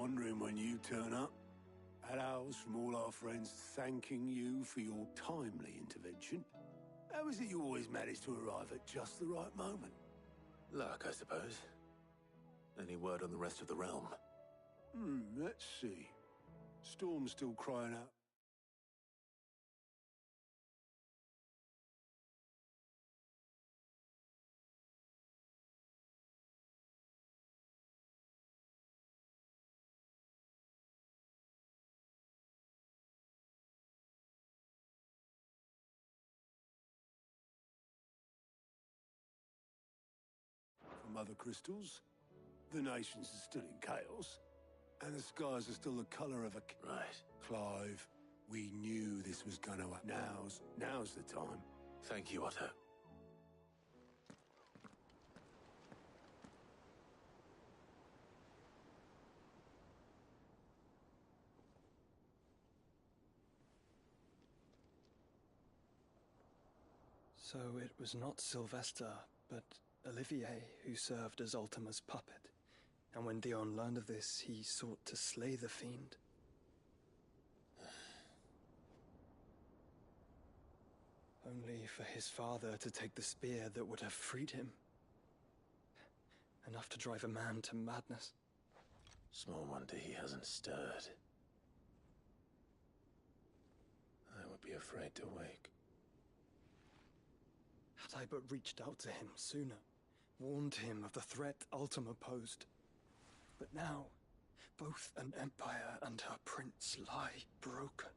wondering when you turn up. Hellos from all our friends thanking you for your timely intervention. How is it you always manage to arrive at just the right moment? Luck, I suppose. Any word on the rest of the realm? Let's see. Storm's still crying out. From other crystals. The nations are still in chaos. And the skies are still the colour of a... Right. Clive, we knew this was gonna happen. Now's the time. Thank you, Otto. So it was not Sylvester, but Olivier who served as Ultima's puppet. And when Dion learned of this, he sought to slay the fiend. Only for his father to take the spear that would have freed him. Enough to drive a man to madness. Small wonder he hasn't stirred. I would be afraid to wake. Had I but reached out to him sooner, warned him of the threat Ultima posed. But now, both an empire and her prince lie broken.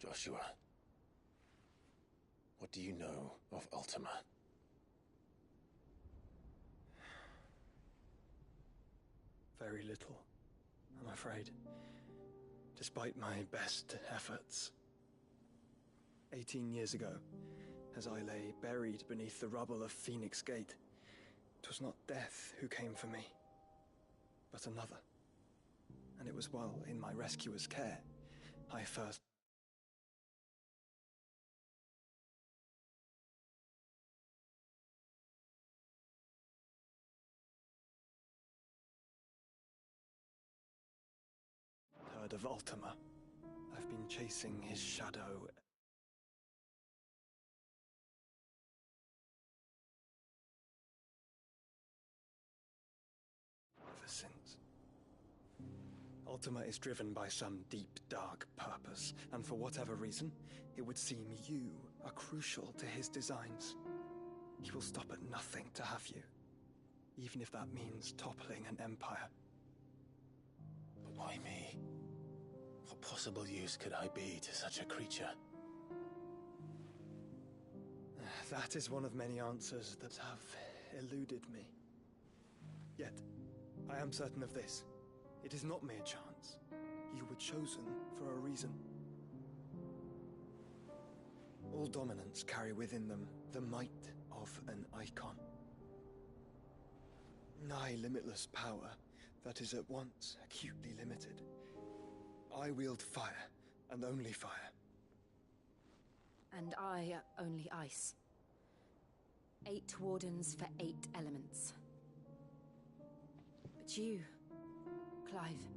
Joshua, what do you know of Ultima? Very little, I'm afraid. Despite my best efforts. 18 years ago, as I lay buried beneath the rubble of Phoenix Gate, 'twas not death who came for me, but another. And it was while in my rescuer's care, I first... heard of Ultima. I've been chasing his shadow ever since. Ultima is driven by some deep, dark purpose, and for whatever reason, it would seem you are crucial to his designs. He will stop at nothing to have you, even if that means toppling an empire. But why me? What possible use could I be to such a creature? That is one of many answers that have eluded me. Yet, I am certain of this. It is not mere chance. You were chosen for a reason. All dominants carry within them the might of an icon. Nigh limitless power that is at once acutely limited. I wield fire, and only fire. And I only ice. 8 wardens for 8 elements. But you, Clive.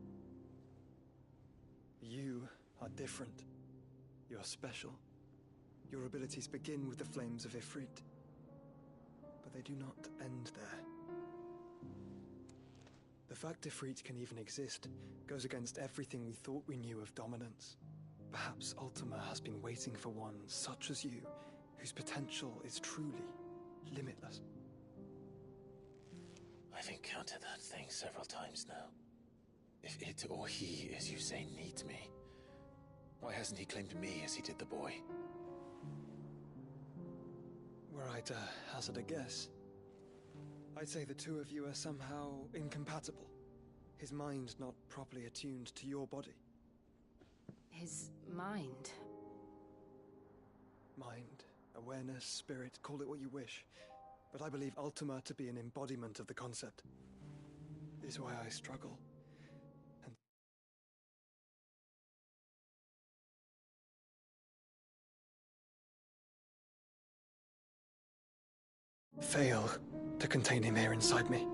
You are different. You are special. Your abilities begin with the flames of Ifrit. But they do not end there. The fact Ifrit can even exist goes against everything we thought we knew of dominance. Perhaps Ultima has been waiting for one such as you, whose potential is truly limitless. I've encountered that thing several times now. If it or he, as you say, needs me, why hasn't he claimed me as he did the boy? Were I to hazard a guess, I'd say the two of you are somehow incompatible. His mind not properly attuned to your body. His mind? Mind, awareness, spirit, call it what you wish. But I believe Ultima to be an embodiment of the concept. This is why I struggle. And fail to contain him here inside me.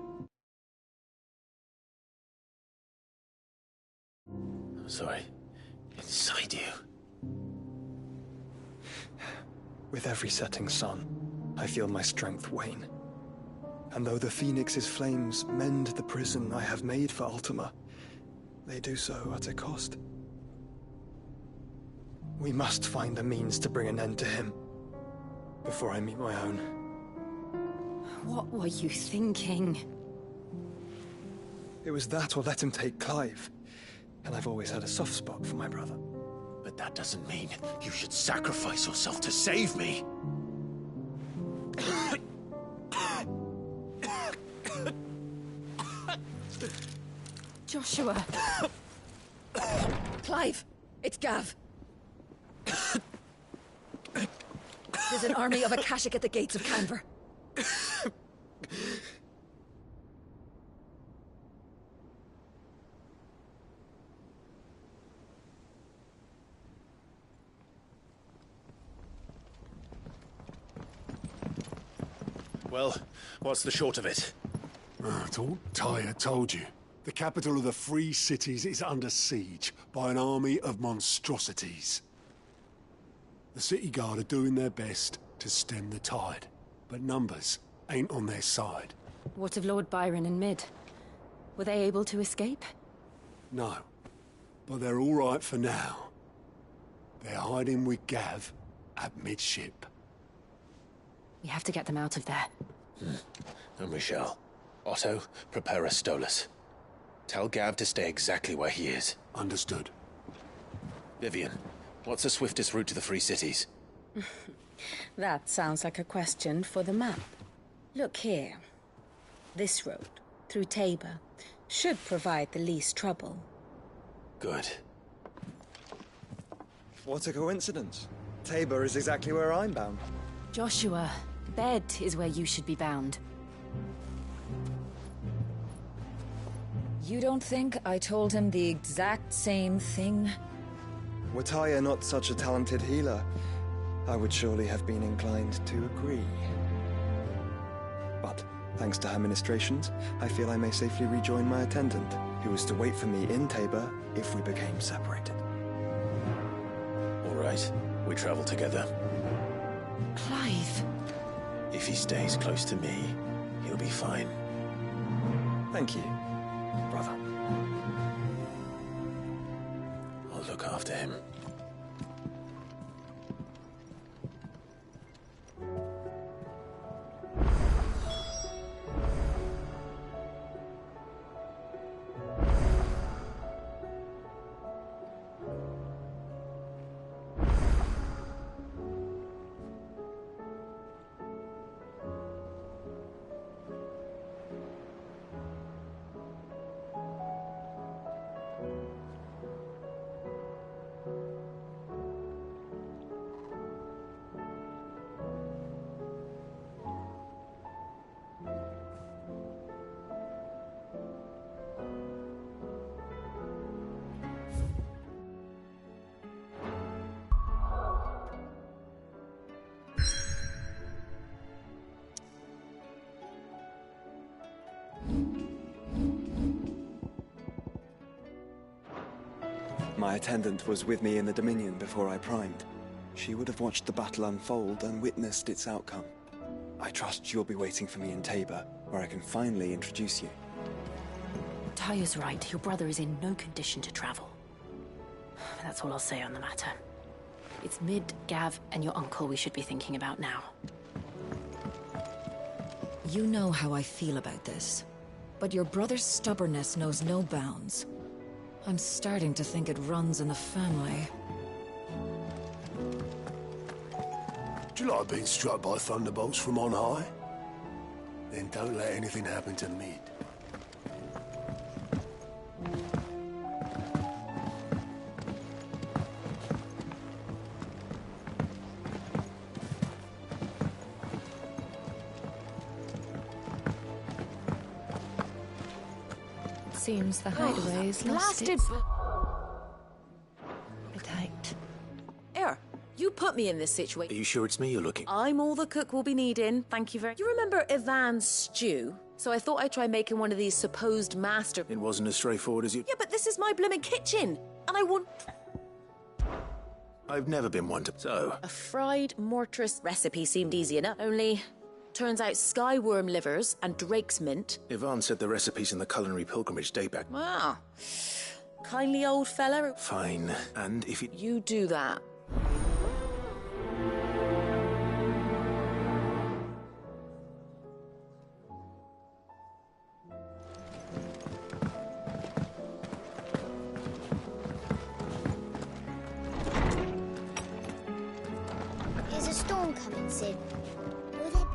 Sorry. Inside you. With every setting sun, I feel my strength wane. And though the Phoenix's flames mend the prison I have made for Ultima, they do so at a cost. We must find a means to bring an end to him before I meet my own. What were you thinking? It was that or let him take Clive. And I've always had a soft spot for my brother. But that doesn't mean you should sacrifice yourself to save me. Joshua. Clive, it's Gav. There's an army of Akashic at the gates of Canver. Well, what's the short of it? It's all Tyre told you. The capital of the Free Cities is under siege by an army of monstrosities. The city guard are doing their best to stem the tide, but numbers ain't on their side. What of Lord Byron and Mid? Were they able to escape? No, but they're all right for now. They're hiding with Gav at midship. We have to get them out of there. And we shall. Otto, prepare a Stolas. Tell Gav to stay exactly where he is. Understood. Vivian, what's the swiftest route to the Free Cities? That sounds like a question for the map. Look here. This road, through Tabor, should provide the least trouble. Good. What a coincidence. Tabor is exactly where I'm bound. Joshua, bed is where you should be bound. You don't think I told him the exact same thing? Were Tyre not such a talented healer, I would surely have been inclined to agree. But, thanks to her ministrations, I feel I may safely rejoin my attendant, who was to wait for me in Tabor if we became separated. All right, we travel together. Clive. If he stays close to me, he'll be fine. Thank you, brother. I'll look after him. My attendant was with me in the Dominion before I primed. She would have watched the battle unfold and witnessed its outcome. I trust you'll be waiting for me in Tabor, where I can finally introduce you. Tyre's right. Your brother is in no condition to travel. That's all I'll say on the matter. It's Mid, Gav, and your uncle we should be thinking about now. You know how I feel about this, but your brother's stubbornness knows no bounds. I'm starting to think it runs in the family. Do you like being struck by thunderbolts from on high? Then don't let anything happen to Mid. Seems the hideaway is lost Blasted! its appetite. You put me in this situation. Are you sure it's me you're looking? I'm all the cook will be needing. Thank you very much. You remember Ivan's stew? So I thought I'd try making one of these supposed master... It wasn't as straightforward as you... Yeah, but this is my blimmin' kitchen. and I want... I've never been one to... So, A fried mortress recipe seemed easy enough, only... Turns out skyworm livers and drake's mint... Yvonne said the recipe's in the culinary pilgrimage date back. Ah, kindly old fella. Fine. And if you... You do that. Is a storm coming soon? Will there...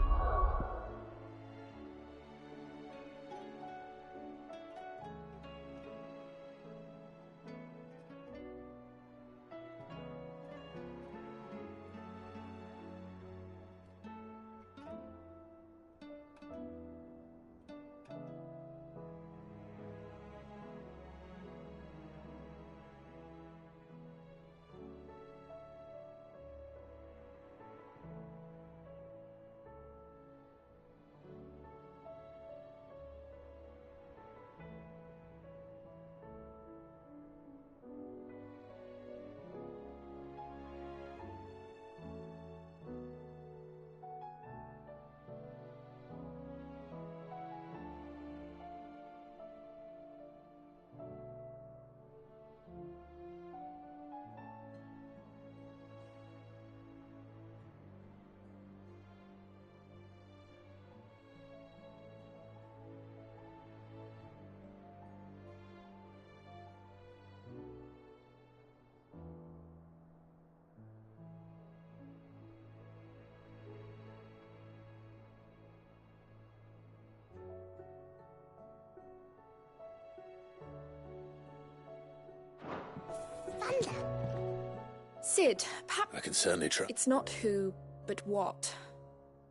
Sid, perhaps I can certainly try. it's not who, but what.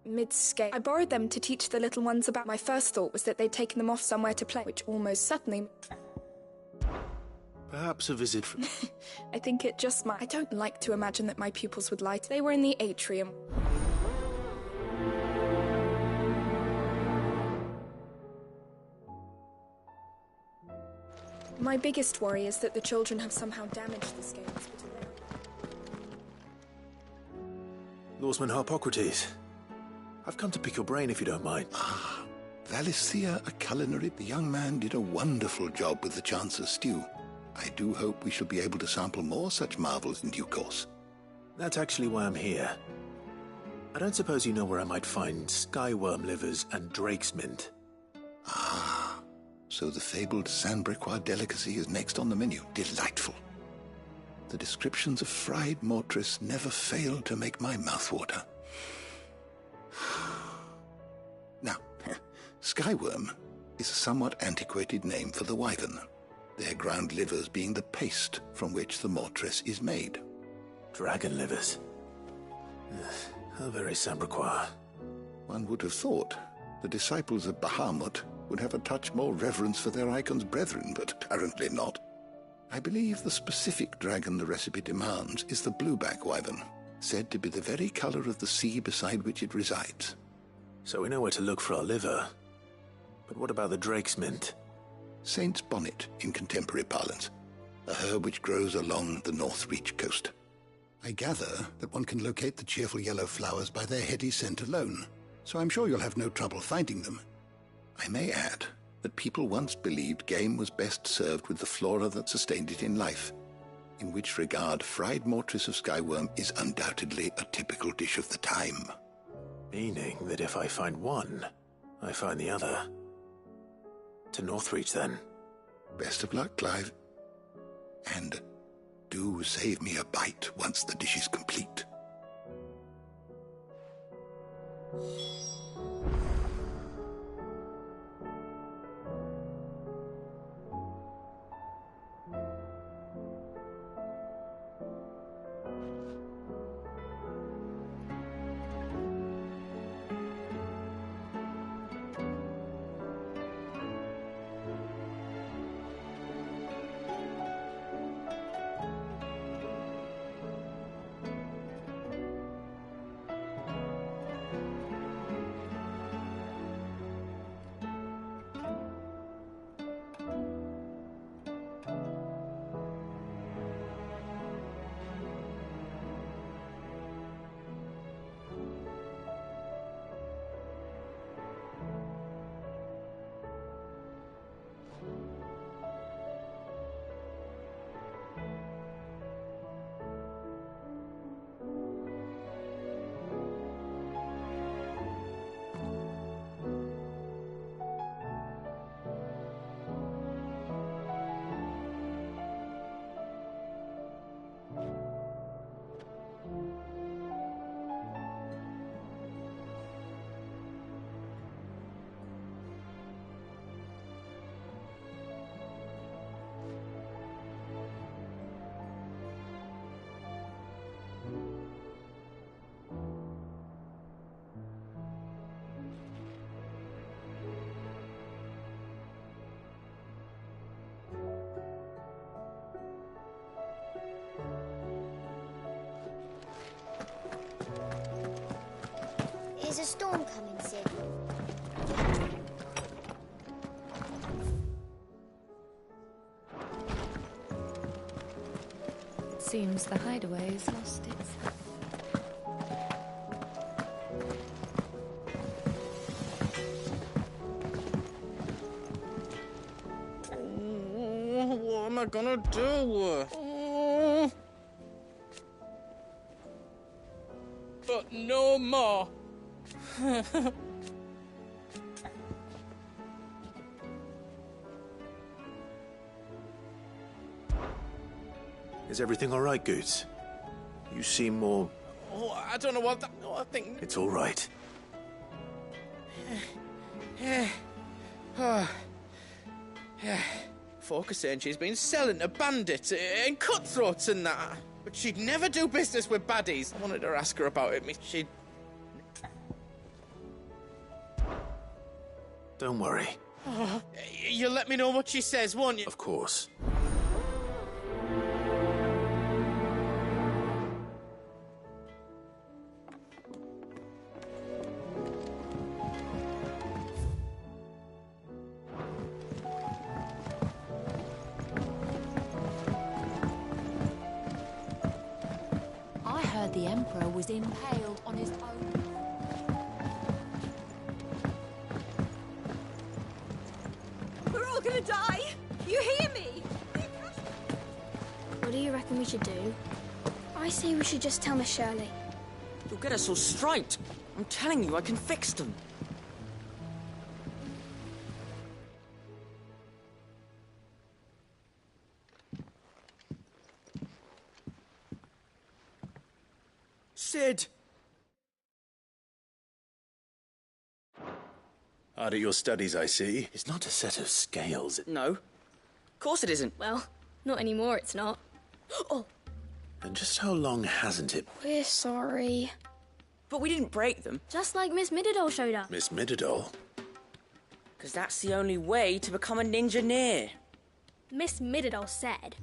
Mid-scale. I borrowed them to teach the little ones about. My first thought was that they'd taken them off somewhere to play, which almost certainly... Perhaps a visit from... I think it just might. I don't like to imagine that my pupils would lie. They were in the atrium. My biggest worry is that the children have somehow damaged the scales. Lawsman Harpocrates. I've come to pick your brain if you don't mind. Valisthea, a culinary. The young man did a wonderful job with the Chance's stew. I do hope we shall be able to sample more such marvels in due course. That's actually why I'm here. I don't suppose you know where I might find skyworm livers and drake's mint. So the fabled Sandbrequois delicacy is next on the menu. Delightful. The descriptions of fried mortress never fail to make my mouth water. Now, skyworm is a somewhat antiquated name for the wyvern, their ground livers being the paste from which the mortress is made. Dragon livers. How very Sandbrequois. One would have thought the disciples of Bahamut would have a touch more reverence for their icon's brethren, but apparently not. I believe the specific dragon the recipe demands is the blueback wyvern, said to be the very color of the sea beside which it resides. So we know where to look for our liver. But what about the drake's mint? Saint's bonnet in contemporary parlance, a herb which grows along the North Reach coast. I gather that one can locate the cheerful yellow flowers by their heady scent alone, so I'm sure you'll have no trouble finding them. I may add that people once believed game was best served with the flora that sustained it in life, in which regard fried mortress of skyworm is undoubtedly a typical dish of the time. Meaning that if I find one, I find the other. To Northreach, then. Best of luck, Clive. And do save me a bite once the dish is complete. Is a storm coming, Sid? It seems the hideaway has lost its... What am I gonna do? But no more. Is everything all right, Goots? You seem more... Oh, I don't know what that... Oh, I think... It's all right. Folk are saying she's been selling to bandits and cutthroats and that. But she'd never do business with baddies. I wanted to ask her about it. She'd... Don't worry. Oh, you'll let me know what she says, won't you? Of course. I heard the Emperor was impaled on his own. We're all gonna die! You hear me? What do you reckon we should do? I say we should just tell Miss Shirley. You'll get us all straight. I'm telling you, I can fix them. Sid! Hard at your studies, I see. It's not a set of scales. No. Of course it isn't. Well, not anymore, it's not. Oh, And just how long hasn't it? we're sorry. But we didn't break them. Just like Miss Middledore showed up. Miss Midadol? Because that's the only way to become a ninja-neer. Miss Middledore said,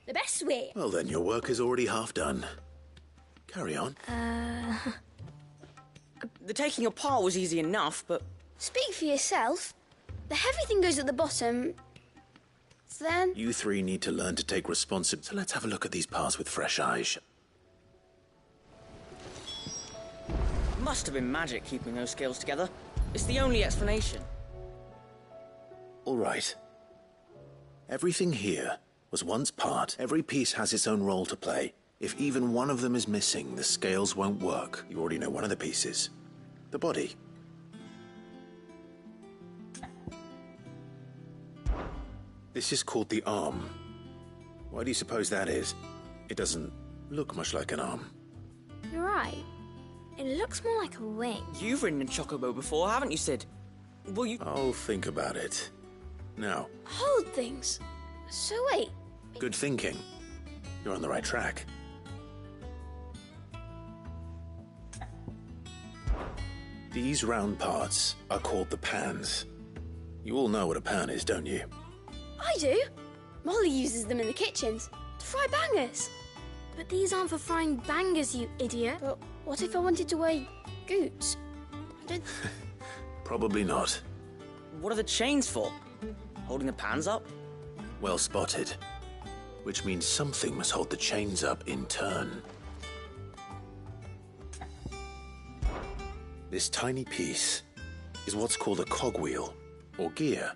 the best way. Well then, your work is already half done. Carry on. The taking apart was easy enough, but... Speak for yourself. The heavy thing goes at the bottom. Then... You three need to learn to take responsibility. So let's have a look at these parts with fresh eyes. Must have been magic keeping those scales together. It's the only explanation. All right. Everything here was once part. Every piece has its own role to play. If even one of them is missing, the scales won't work. You already know one of the pieces. The body. This is called the arm. Why do you suppose that is? It doesn't look much like an arm. You're right. It looks more like a wing. You've ridden in Chocobo before, haven't you, Sid? Well, you... I'll think about it. Now. Hold things. So wait. Good thinking. You're on the right track. These round parts are called the pans. You all know what a pan is, don't you? I do. Molly uses them in the kitchens to fry bangers. But these aren't for frying bangers, you idiot. But what if I wanted to weigh goots? I don't... Probably not. What are the chains for? Holding the pans up? Well spotted. Which means something must hold the chains up in turn. This tiny piece is what's called a cogwheel, or gear.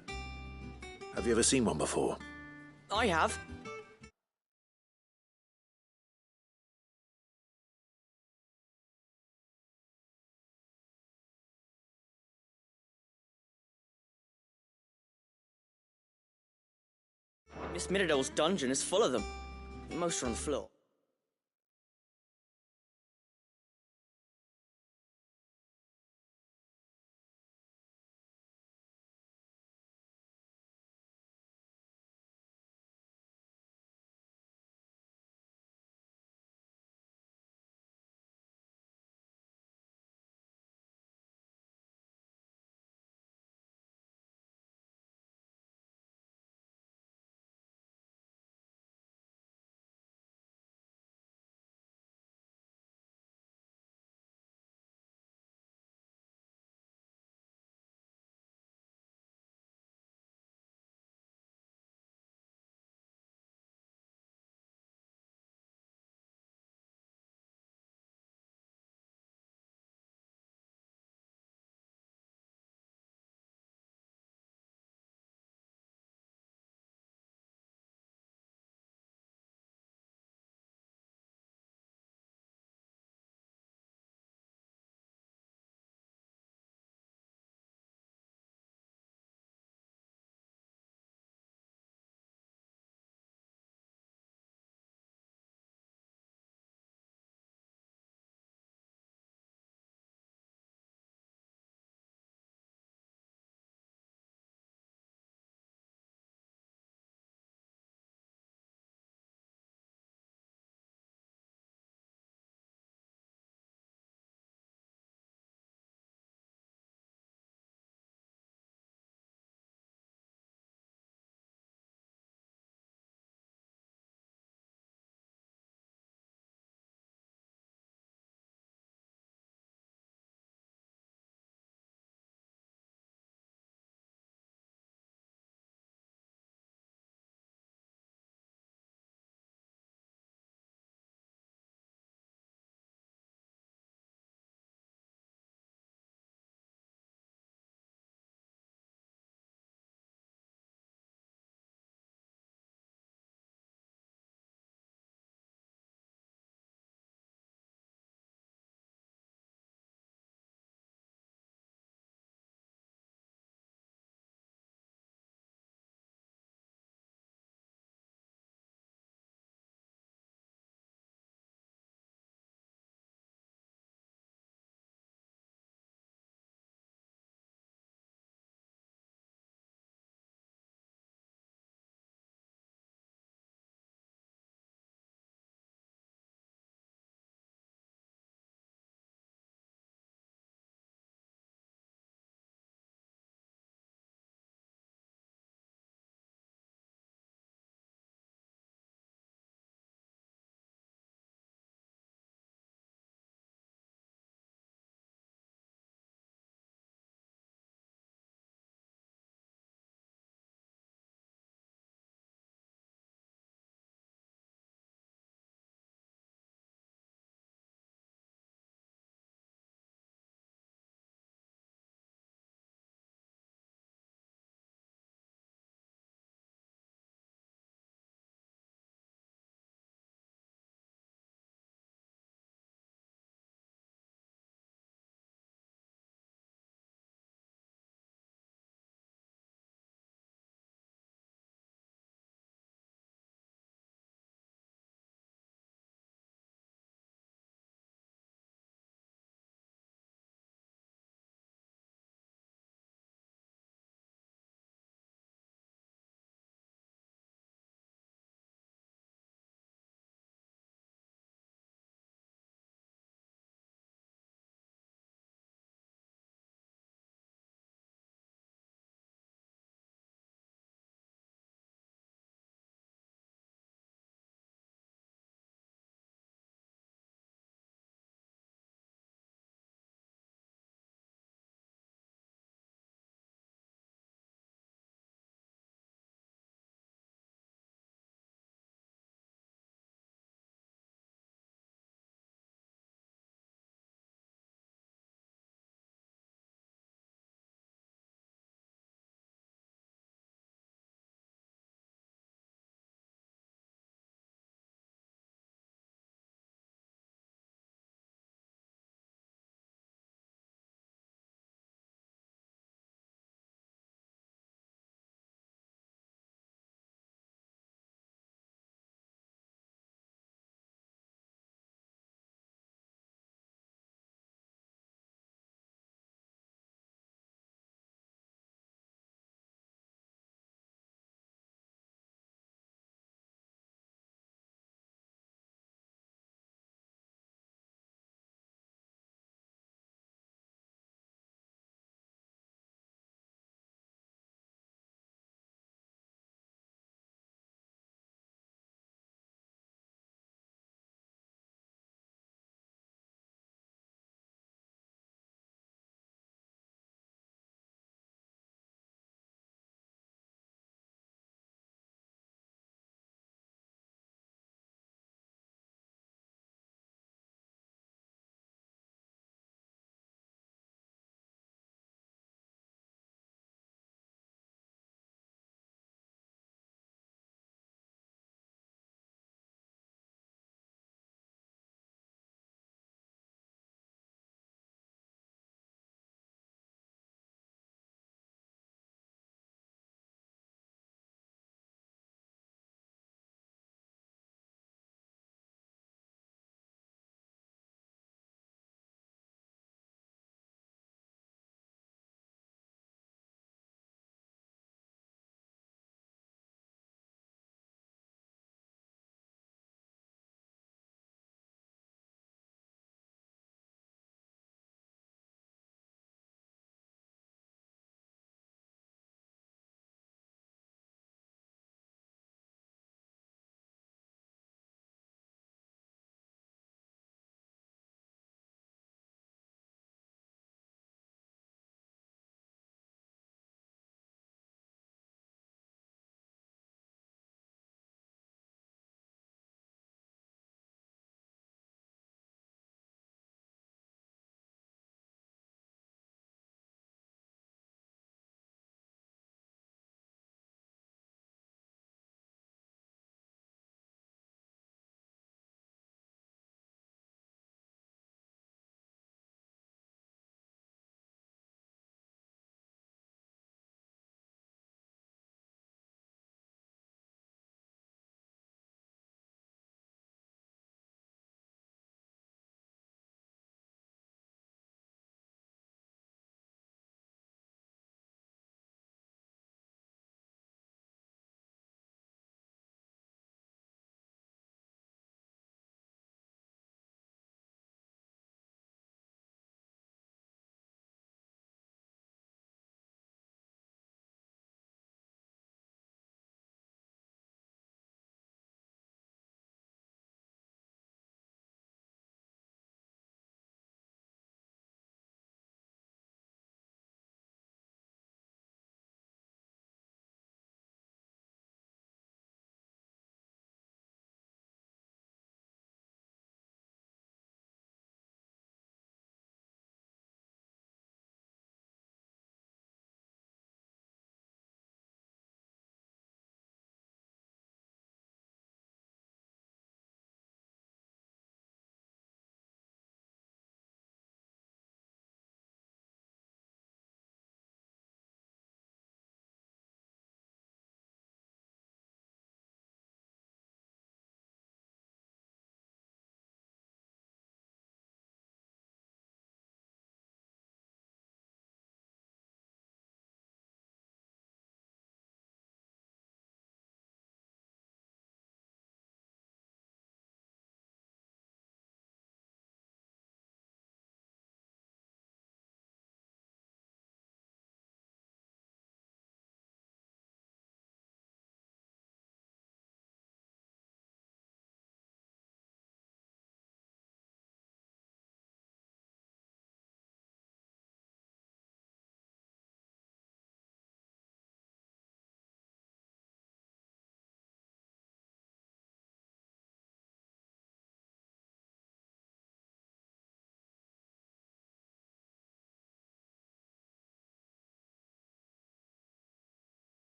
Have you ever seen one before? I have. Miss Middledor's dungeon is full of them. Most are on the floor.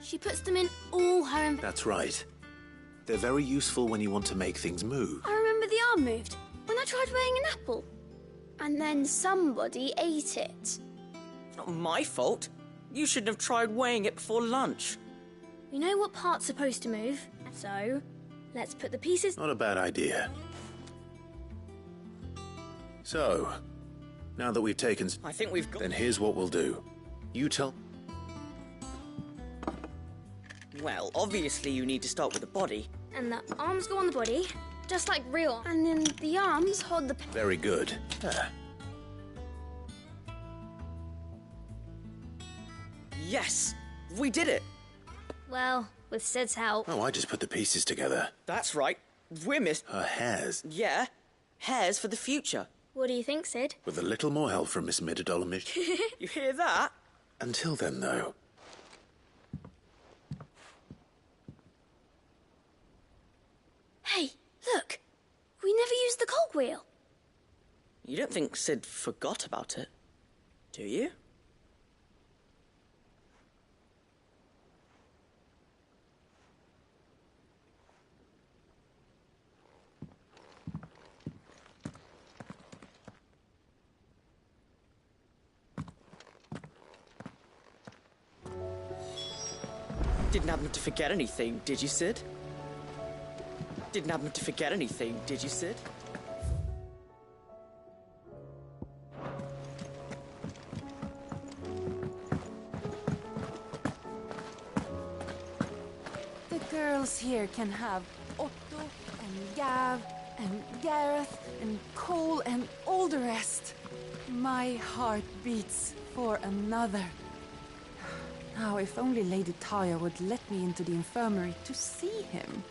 She puts them in all her... That's right. They're very useful when you want to make things move. I remember the arm moved when I tried weighing an apple. And then somebody ate it. It's not my fault. You shouldn't have tried weighing it before lunch. We know what part's supposed to move, so let's put the pieces... Not a bad idea. So, now that we've taken... I think we've got... Then here's what we'll do. You tell... Well, obviously you need to start with the body. And the arms go on the body, just like real. And then the arms hold the... Very good. Yes! We did it! Well, with Sid's help. Oh, I just put the pieces together. That's right. We're Her hairs. Yeah. Hairs for the future. What do you think, Sid? With a little more help from Miss Midodolomish. You hear that? Until then, though. Hey, look! We never used the cogwheel. You don't think Sid forgot about it, do you? Didn't happen to forget anything, did you, Sid? Didn't happen to forget anything, did you, Sid? The girls here can have Otto and Gav and Gareth and Cole and all the rest. My heart beats for another. Now, if only Lady Taya would let me into the infirmary to see him.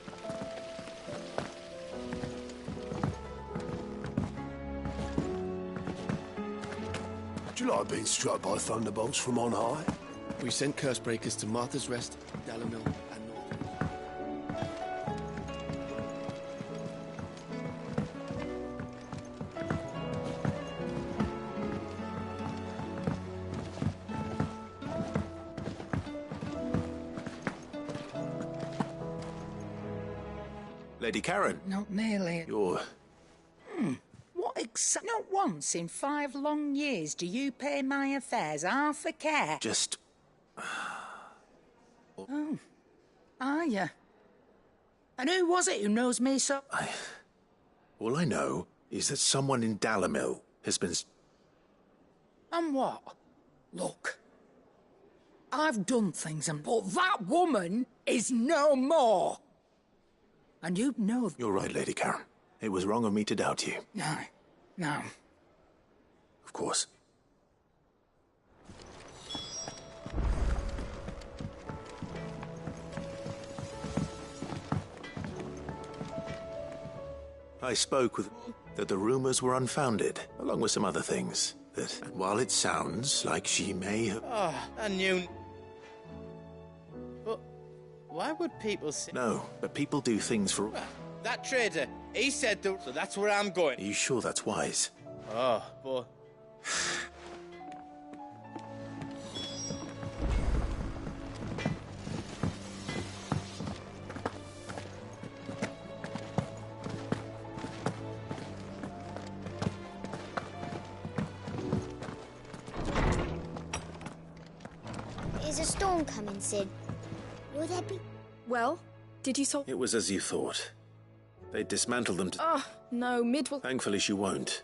Do you like being struck by thunderbolts from on high? We sent curse breakers to Martha's Rest, Dalamil, and North. Lady Karen. Not nearly. You're... What exactly? Not once in 5 long years do you pay my affairs half a care. Just... Oh. Are you? And who was it who knows me so... All I know is that someone in Dalamil has been... And what? Look. I've done things but that woman is no more. And you know... You're right, Lady Karen. It was wrong of me to doubt you. No. No. Of course. I spoke with... that the rumors were unfounded, along with some other things. That, and while it sounds like she may have... Oh, I knew... But why would people say... No, but people do things for... That trader, he said that, so that's where I'm going. Are you sure that's wise? Oh, but... Is a storm coming, Sid? Will there be... Well, did you solve... It was as you thought. They dismantled them to... Oh, no, Mid will... Thankfully she won't.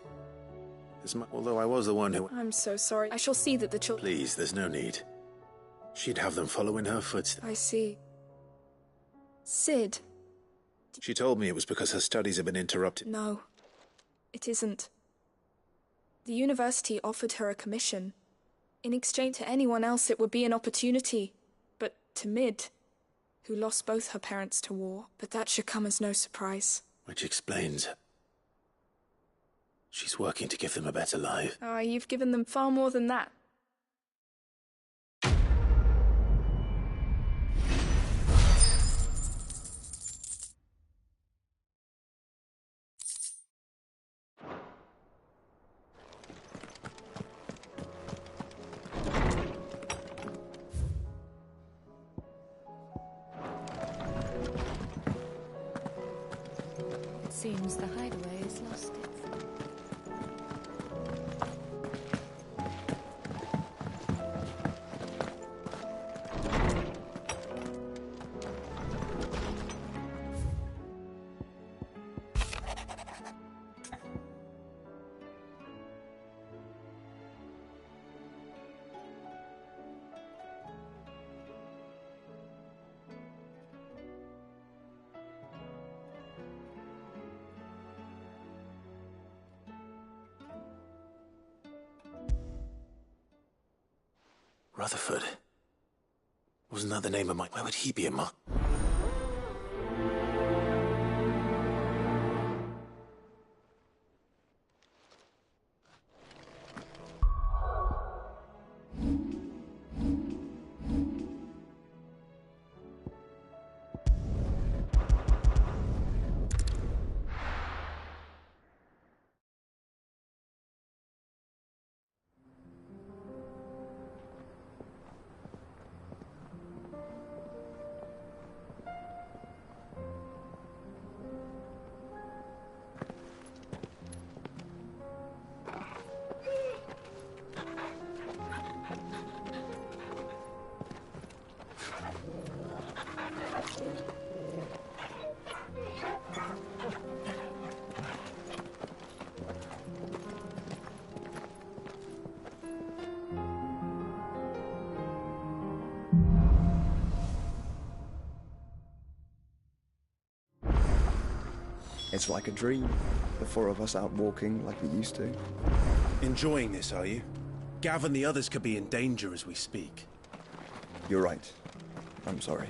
Although I was the one who... I'm so sorry. I shall see that the children... Please, there's no need. She'd have them follow in her footsteps. I see. Sid... She told me it was because her studies had been interrupted. No, it isn't. The university offered her a commission. In exchange to anyone else, it would be an opportunity. But to Mid, who lost both her parents to war. But that should come as no surprise. Which explains... She's working to give them a better life. Ah, you've given them far more than that. Seems the hideaway has lost it. Rutherford. Wasn't that the name of my... Where would he be in my... It's like a dream. The four of us out walking like we used to. Enjoying this, are you? Gav and the others could be in danger as we speak. You're right. I'm sorry.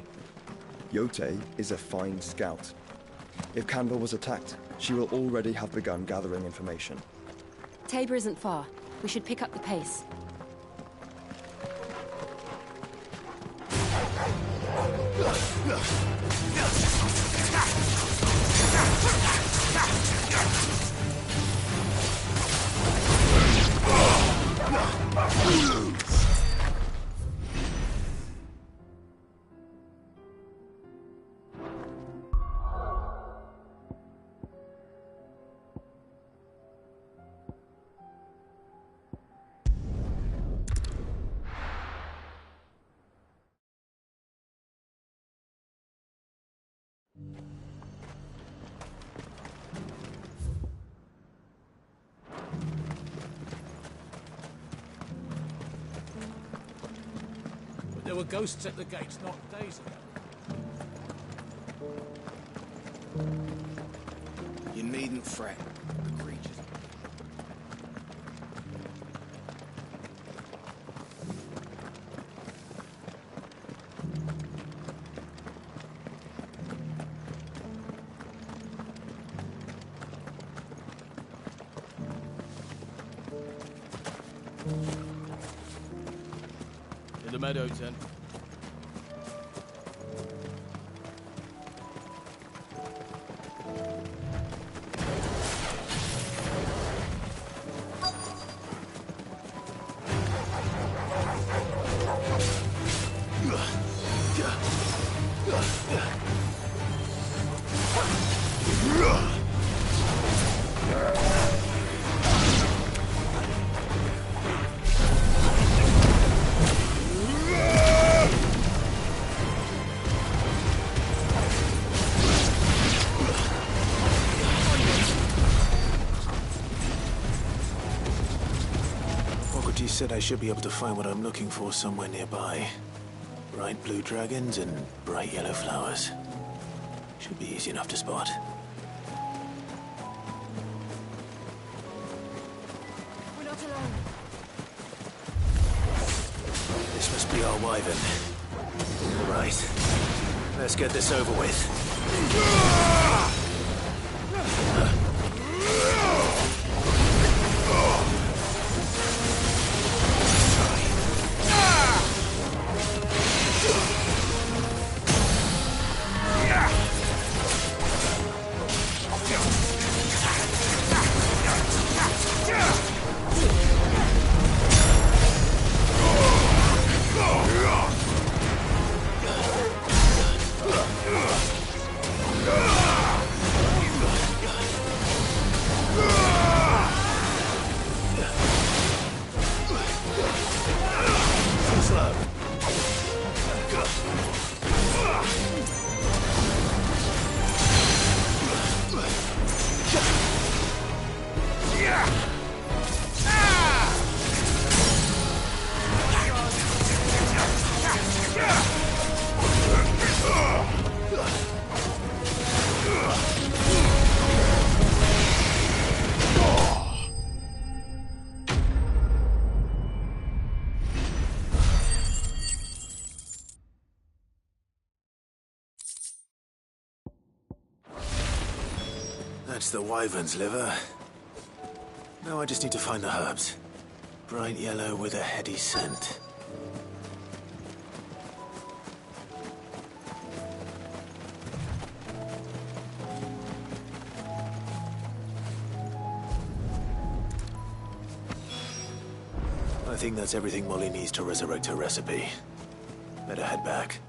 Yote is a fine scout. If Canberra was attacked, she will already have begun gathering information. Tabor isn't far. We should pick up the pace. There were ghosts at the gates not days ago. You needn't fret. The creatures... In the meadows, then. Said I should be able to find what I'm looking for somewhere nearby. Bright blue dragons and bright yellow flowers. Should be easy enough to spot. We're not alone. This must be our wyvern. All right. Let's get this over with. That's the wyvern's liver. Now I just need to find the herbs. Bright yellow with a heady scent. I think that's everything Molly needs to resurrect her recipe. Better head back.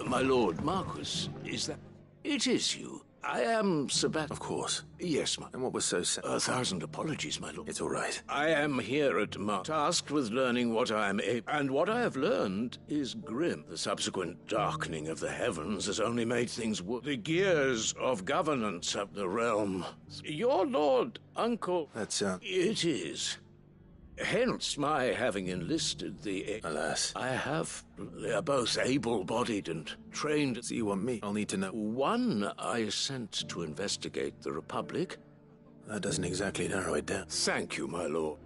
My lord Marquis, is that... It is you. I am Sebastian. Of course. Yes, my... And what was so sad? 1,000 apologies, my lord. It's all right. I am here at tasked with learning what I am able... And what I have learned is grim. The subsequent darkening of the heavens has only made things worse. The gears of governance of the realm. Your lord, uncle... That's, It is. Hence my having enlisted the... Alas. I have... They are both able-bodied and trained... So you want me? I'll need to know. One I sent to investigate the Republic. That doesn't exactly narrow it down. Thank you, my lord.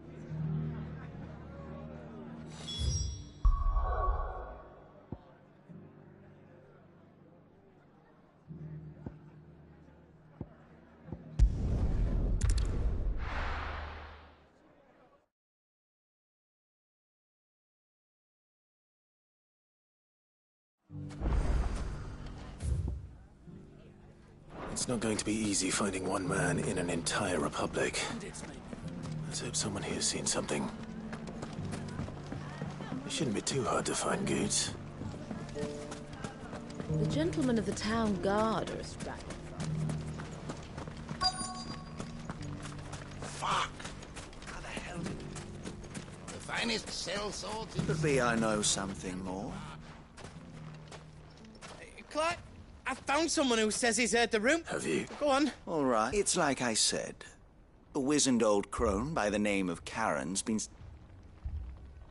It's not going to be easy finding one man in an entire republic. Let's hope someone here's seen something. It shouldn't be too hard to find goods. The gentlemen of the town guard are strapped. Fuck! How the hell did... The finest cell swords in... Could be I know something more. Clark, I found someone who says he's heard the room. Have you? Go on. All right. It's like I said. A wizened old crone by the name of Karen's been...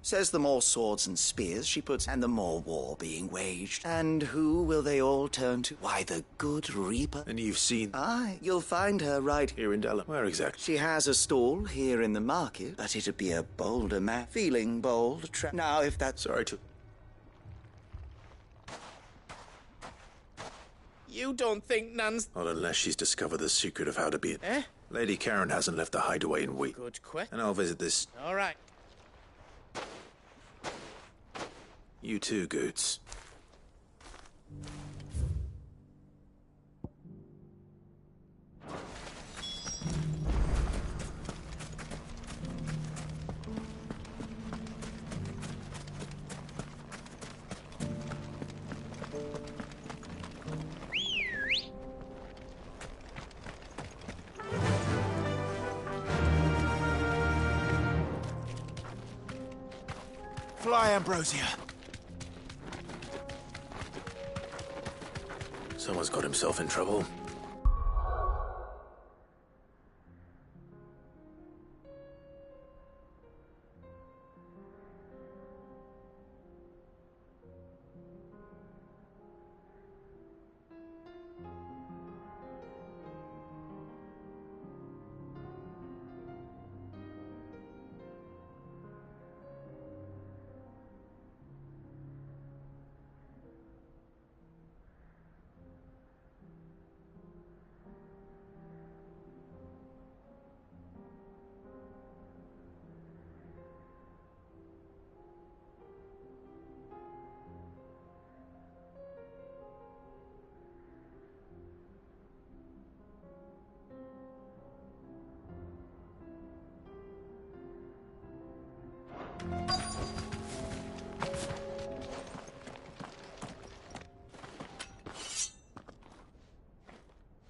Says the more swords and spears she puts, and the more war being waged. And who will they all turn to? Why, the good Reaper. And you've seen... Aye, you'll find her right here in Delaware. Where exactly? She has a stall here in the market, but it'd be a bolder man. Feeling bold, now if that's... Sorry to... You don't think Nan's... Not unless she's discovered the secret of how to be... Eh? Lady Karen hasn't left the hideaway in weeks. Good question. And I'll visit this... All right. You too, Goots. Fly, Ambrosia. Someone's got himself in trouble.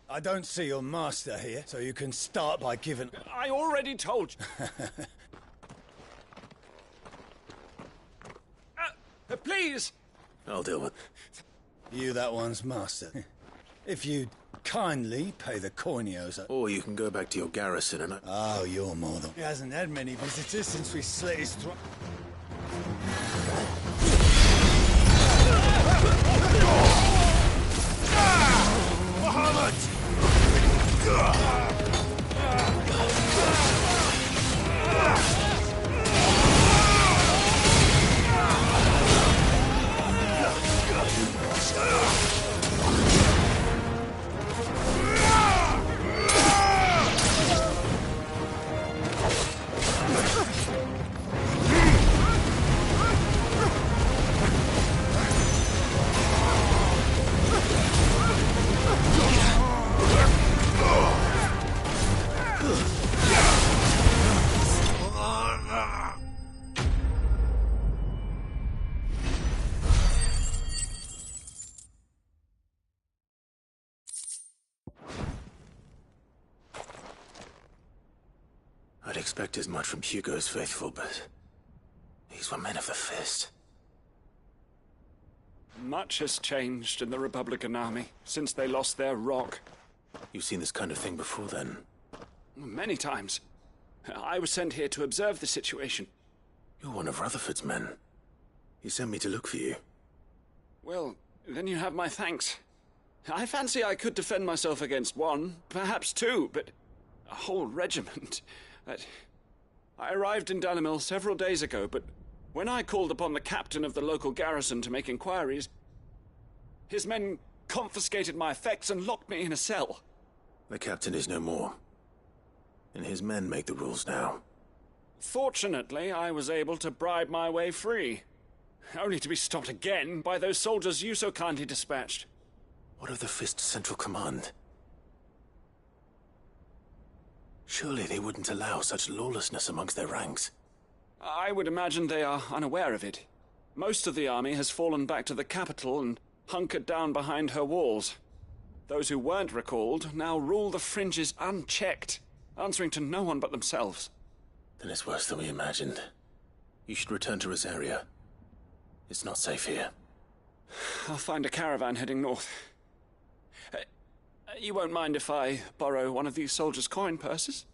I don't see your master here, so you can start by giving... I already told you. Please! I'll deal with... You that one's master. If you'd kindly pay the coinios... Or you can go back to your garrison and... Oh, you're more than... He hasn't had many visitors since we slit his throat. I'd expect as much from Hugo's faithful, but these were men of the fist. Much has changed in the Republican army since they lost their rock. You've seen this kind of thing before, then? Many times. I was sent here to observe the situation. You're one of Rutherford's men. He sent me to look for you. Well, then you have my thanks. I fancy I could defend myself against one, perhaps two, but a whole regiment... I arrived in Dalimil several days ago, but when I called upon the captain of the local garrison to make inquiries, his men confiscated my effects and locked me in a cell. The captain is no more, and his men make the rules now. Fortunately, I was able to bribe my way free, only to be stopped again by those soldiers you so kindly dispatched. What of the Fist's Central Command? Surely they wouldn't allow such lawlessness amongst their ranks. I would imagine they are unaware of it. Most of the army has fallen back to the capital and hunkered down behind her walls. Those who weren't recalled now rule the fringes unchecked, answering to no one but themselves. Then it's worse than we imagined. You should return to Rosaria. It's not safe here. I'll find a caravan heading north. You won't mind if I borrow one of these soldiers' coin purses?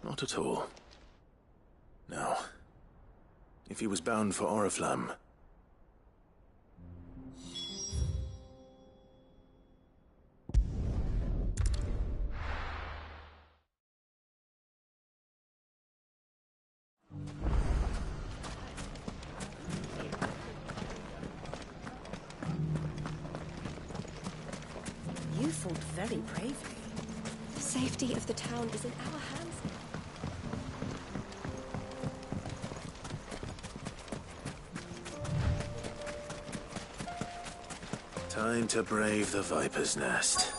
Not at all. Now, if he was bound for Oriflamme... You fought very bravely. The safety of the town is in our hands. Time to brave the Viper's Nest.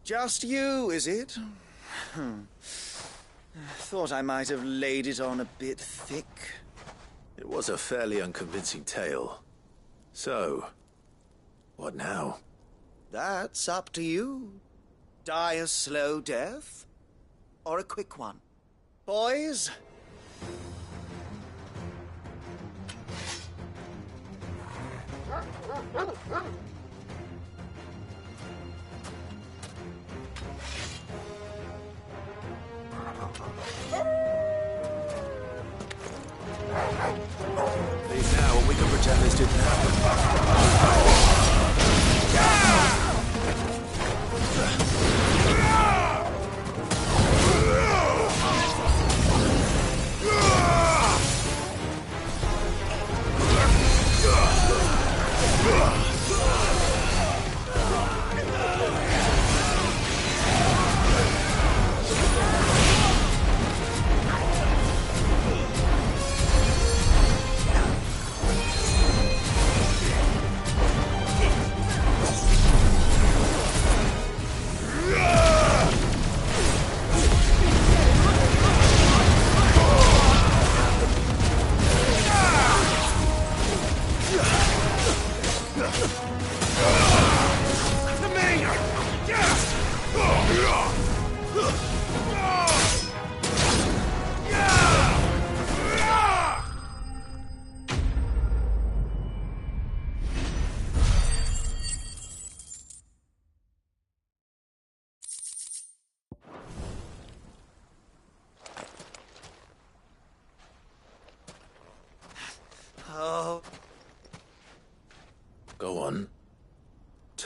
Just you, is it? Thought I might have laid it on a bit thick. It was a fairly unconvincing tale. So, what now? That's up to you. Die a slow death, or a quick one. Boys? Leave now and we can pretend this didn't happen.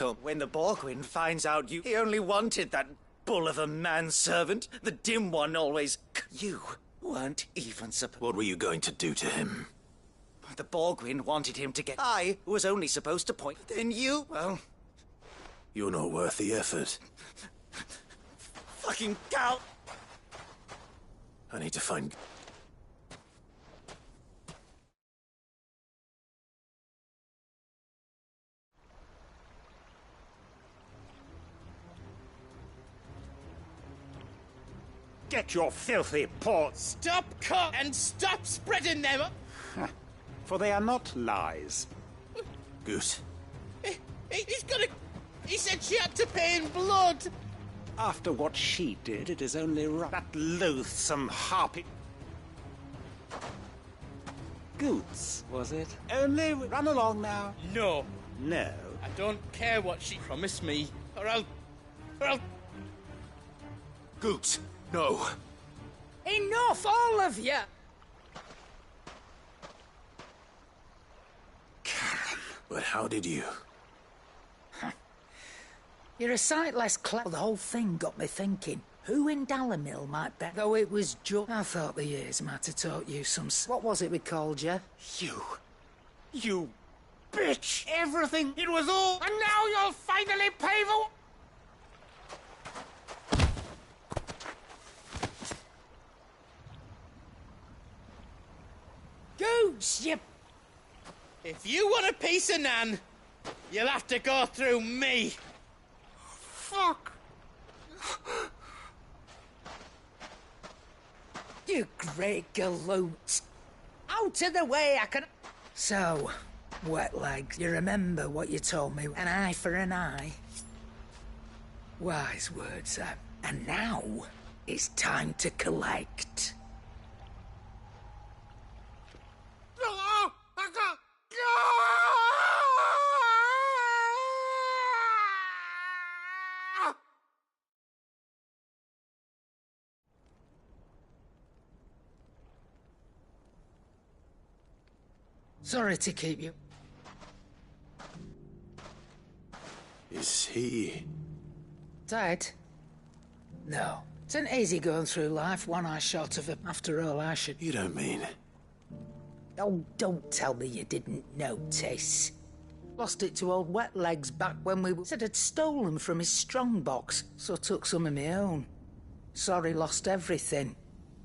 tell... When the Borgwyn finds out he only wanted that bull of a manservant, the dim one always... You weren't even supposed... What were you going to do to him? The Borgwyn wanted him to get... I was only supposed to point... Then you... Well... You're not worth the effort. Fucking cow! I need to find... Get your filthy paws! Stop cut and stop spreading them! For they are not lies. Goose. He's gonna... He said she had to pay in blood! After what she did, it is only right. That loathsome harpy... Goots, was it? Only run along now. No. No. I don't care what she promised me, or I'll... Goots, no. Enough, all of you! But how did you? You're a sight less clever. The whole thing got me thinking. Who in Dalamil might bet? Though it was just... I thought the years might have taught you some... What was it we called you? You bitch! Everything! It was all... And now you'll finally pay for... Goose, you... If you want a piece of Nan, you'll have to go through me. Fuck! You great galoot. Out of the way, I can... So, wet legs, you remember what you told me? An eye for an eye? Wise words, sir. And now, it's time to collect. Sorry to keep you. Is he... Dead? No. It's an easy going through life, one eye short of him. After all, I should... You don't mean... Oh, don't tell me you didn't notice. Lost it to old Wet Legs back when we said I'd stolen from his strongbox, so took some of my own. Sorry, lost everything.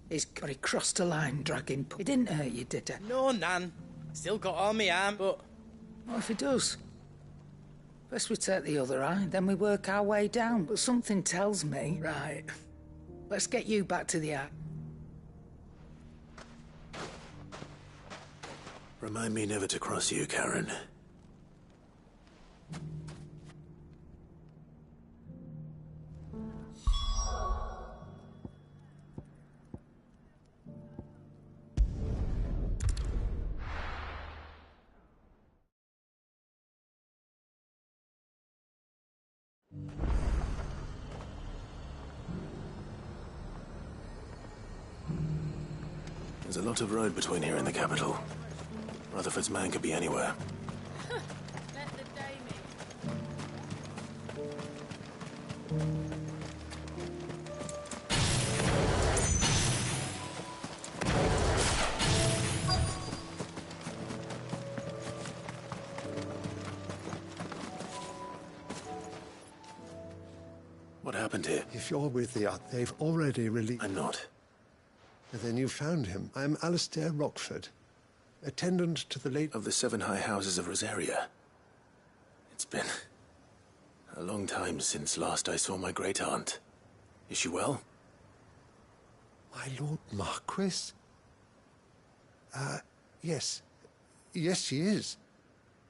He crossed a line, dragging... He didn't hurt you, did he? No, Nan. Still got all my arm, but... What if he does? First we take the other eye, then we work our way down. But something tells me... Right. Let's get you back to the eye. Remind me never to cross you, Karen. There's a lot of road between here and the capital. Rutherford's man could be anywhere. Let the day What happened here? If you're with the Yacht, they've already released... I'm not. Then you found him. I'm Alistair Rockford, attendant to the late... Of the 7 high houses of Rosaria. It's been a long time since last I saw my great-aunt. Is she well? My Lord Marquis? Yes. Yes, she is.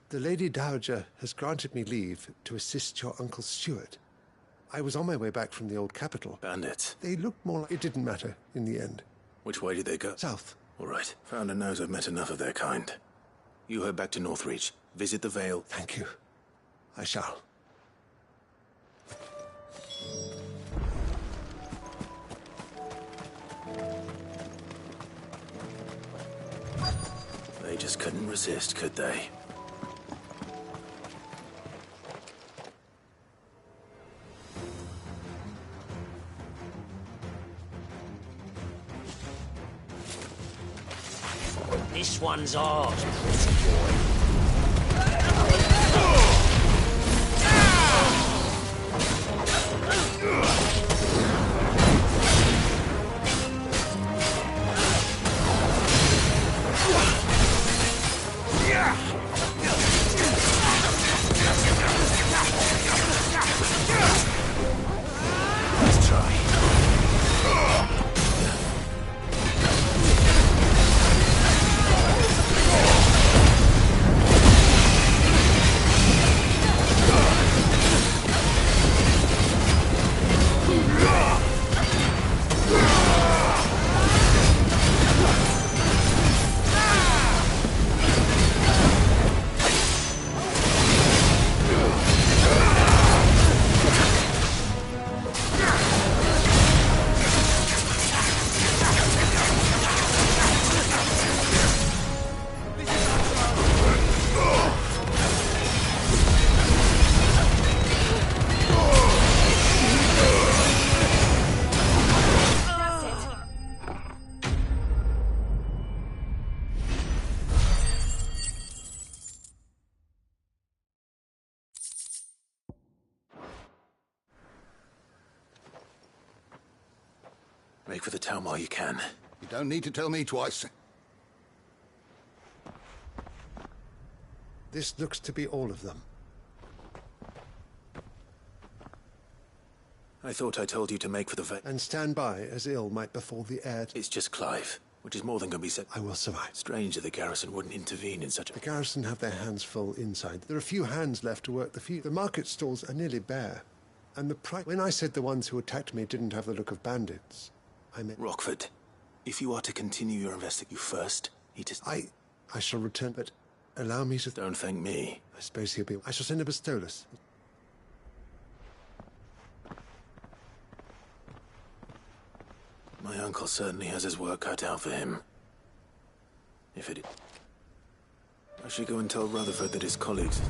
The Lady Dowager has granted me leave to assist your Uncle Stuart. I was on my way back from the old capital. Bandits? They looked more like... It didn't matter in the end. Which way did they go? South. All right. Founder knows I've met enough of their kind. You head back to Northreach. Visit the Vale. Thank you. I shall. They just couldn't resist, could they? This one's ours, pretty boy. Let's try. Make for the town while you can. You don't need to tell me twice. This looks to be all of them. I thought I told you to make for the And stand by, as ill might befall the heir. It's just Clive, which is more than can be said. I will survive. Strange that the garrison wouldn't intervene in such a... The garrison have their hands full inside. There are few hands left to work the few. The market stalls are nearly bare. And the price... When I said the ones who attacked me didn't have the look of bandits, I meant... Rockford, if you are to continue your investigation, you first need to... I shall return, but allow me to... Don't thank me. I suppose he'll be... I shall send a Bastolus. My uncle certainly has his work cut out for him. If it... I should go and tell Rutherford that his colleagues...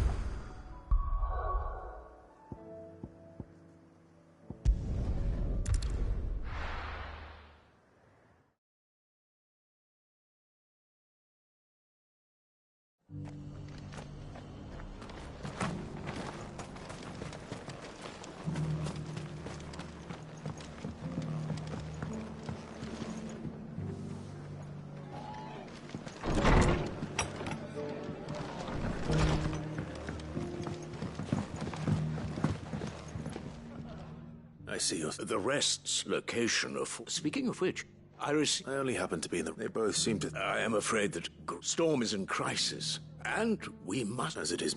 I see your... The rest's location of... Speaking of which, I only happen to be in the... They both seem to... I am afraid that Storm is in crisis, and we must... As it is...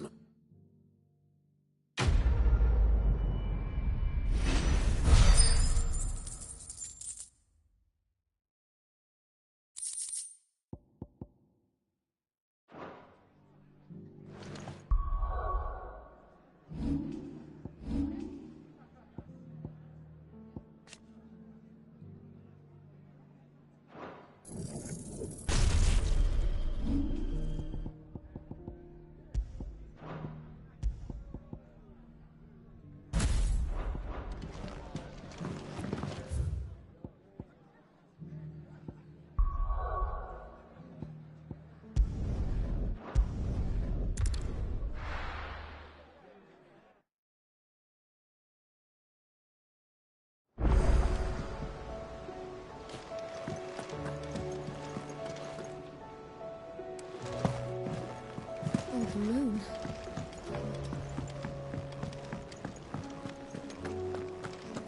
Moon.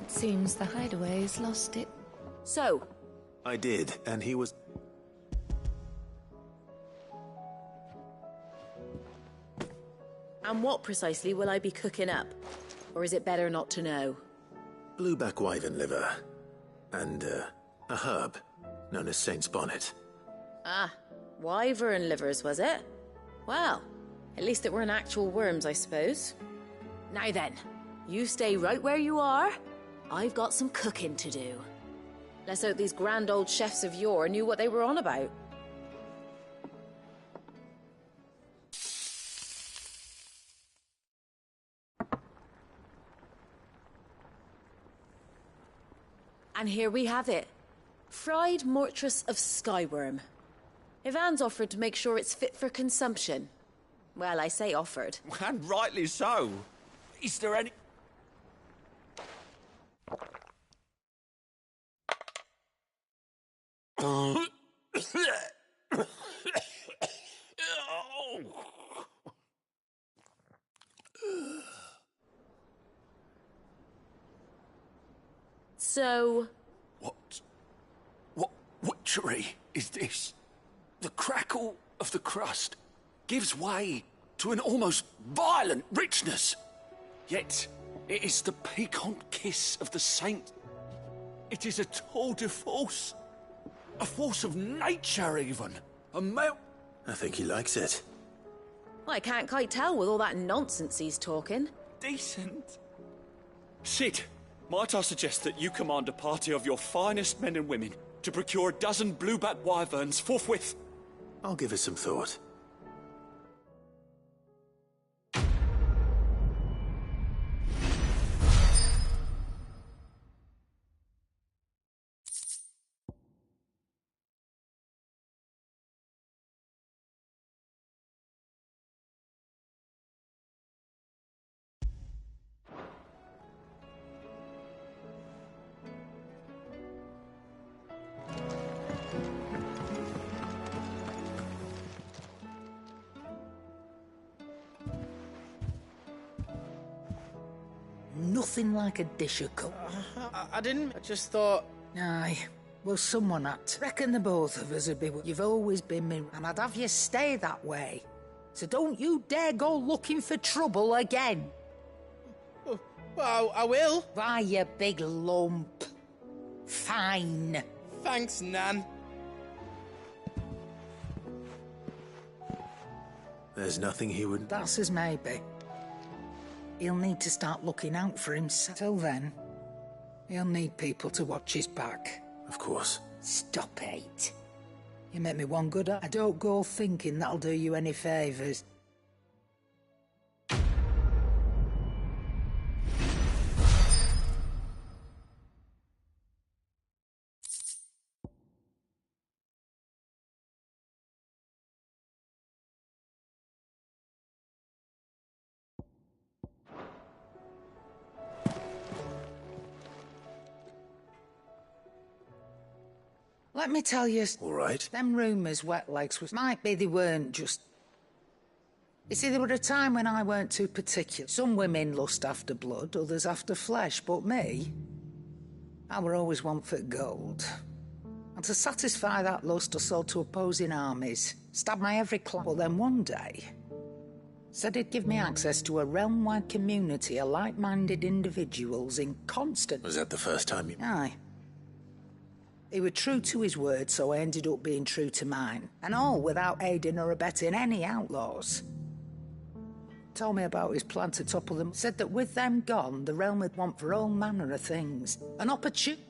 It seems the hideaway's lost it. So? I did, and he was... And what precisely will I be cooking up? Or is it better not to know? Blueback wyvern liver. And, a herb known as Saint's Bonnet. Ah, wyvern livers, was it? Well, at least it weren't actual worms, I suppose. Now then, you stay right where you are. I've got some cooking to do. Let's hope these grand old chefs of yore knew what they were on about. And here we have it. Fried mortress of skyworm. Ivan's offered to make sure it's fit for consumption. Well, I say offered. And rightly so. Is there any... So... What witchery is this? The crackle of the crust gives way to an almost violent richness. Yet, it is the piquant kiss of the saint. It is a tour de force. A force of nature, even. A melt... I think he likes it. Well, I can't quite tell with all that nonsense he's talking. Decent. Sid, might I suggest that you command a party of your finest men and women to procure a dozen blueback wyverns forthwith? I'll give it some thought. Nothing like a dish of cook. I didn't. I just thought... Aye. Well, someone had to. Reckon the both of us would be... You've always been me, and I'd have you stay that way. So don't you dare go looking for trouble again. Well, I will. Why, you big lump. Fine. Thanks, Nan. There's nothing he would... That's as maybe. He'll need to start looking out for himself. Till then, he'll need people to watch his back. Of course. Stop it. You make me one good. I don't go thinking that'll do you any favours. Let me tell you... All right. Them rumours Wet Legs was... Might be they weren't just... You see, there were a time when I weren't too particular. Some women lust after blood, others after flesh, but me... I were always one for gold. And to satisfy that lust, I sold to opposing armies. Stabbed my every clan. But then one day... said he'd give me access to a realm-wide community of like-minded individuals in constant... Was that the first time you... Aye. He was true to his word, so I ended up being true to mine. And all without aiding or abetting any outlaws. Told me about his plan to topple them. Said that with them gone, the realm would want for all manner of things. An opportunity...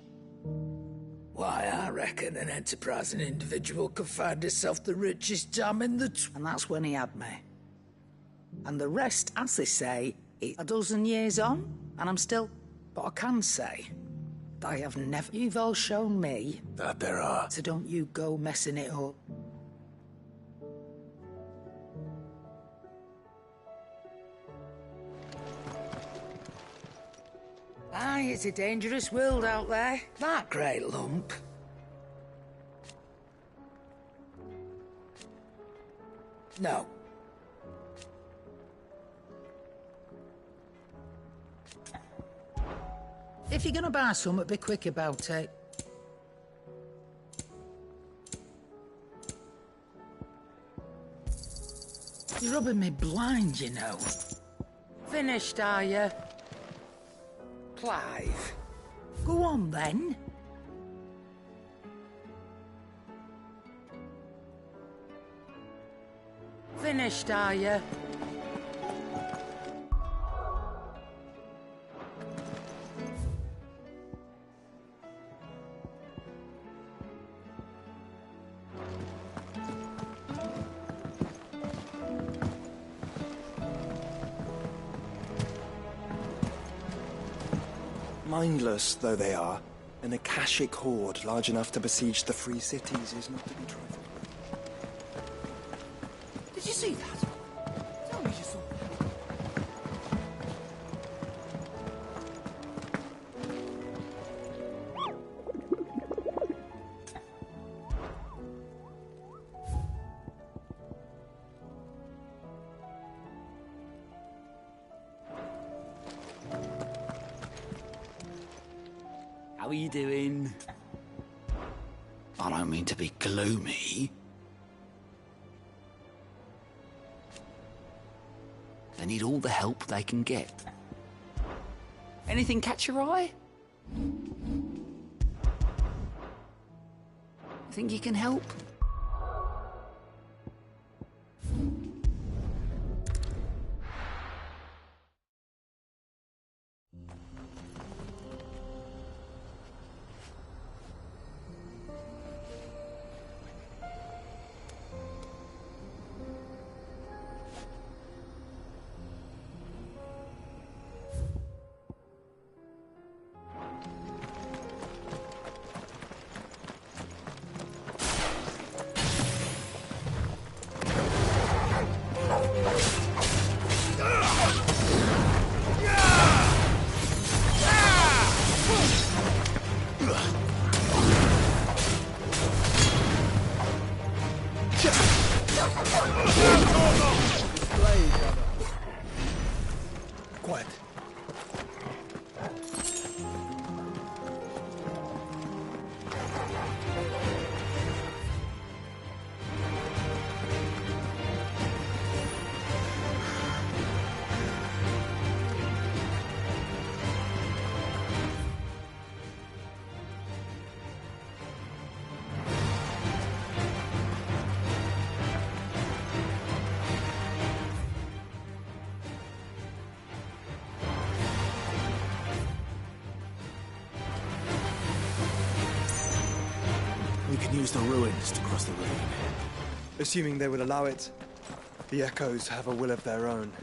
Why, I reckon an enterprising individual could find himself the richest dam in the... And that's when he had me. And the rest, as they say, is a dozen years on, and I'm still... But I can say... I have never... You've all shown me... That there are. So don't you go messing it up. Aye, it's a dangerous world out there. That great lump. No. If you're gonna buy something, be quick about it. You're rubbing me blind, you know. Finished, are you? Clive. Go on, then. Finished, are you? Mindless though they are, an Akashic horde large enough to besiege the Free Cities is not to be trifled with. Did you see that? Tell me you saw that. How are you doing? I don't mean to be gloomy. They need all the help they can get. Anything catch your eye? Think you can help? Quiet. We can use the ruins to cross the ravine. Assuming they will allow it, the Echoes have a will of their own.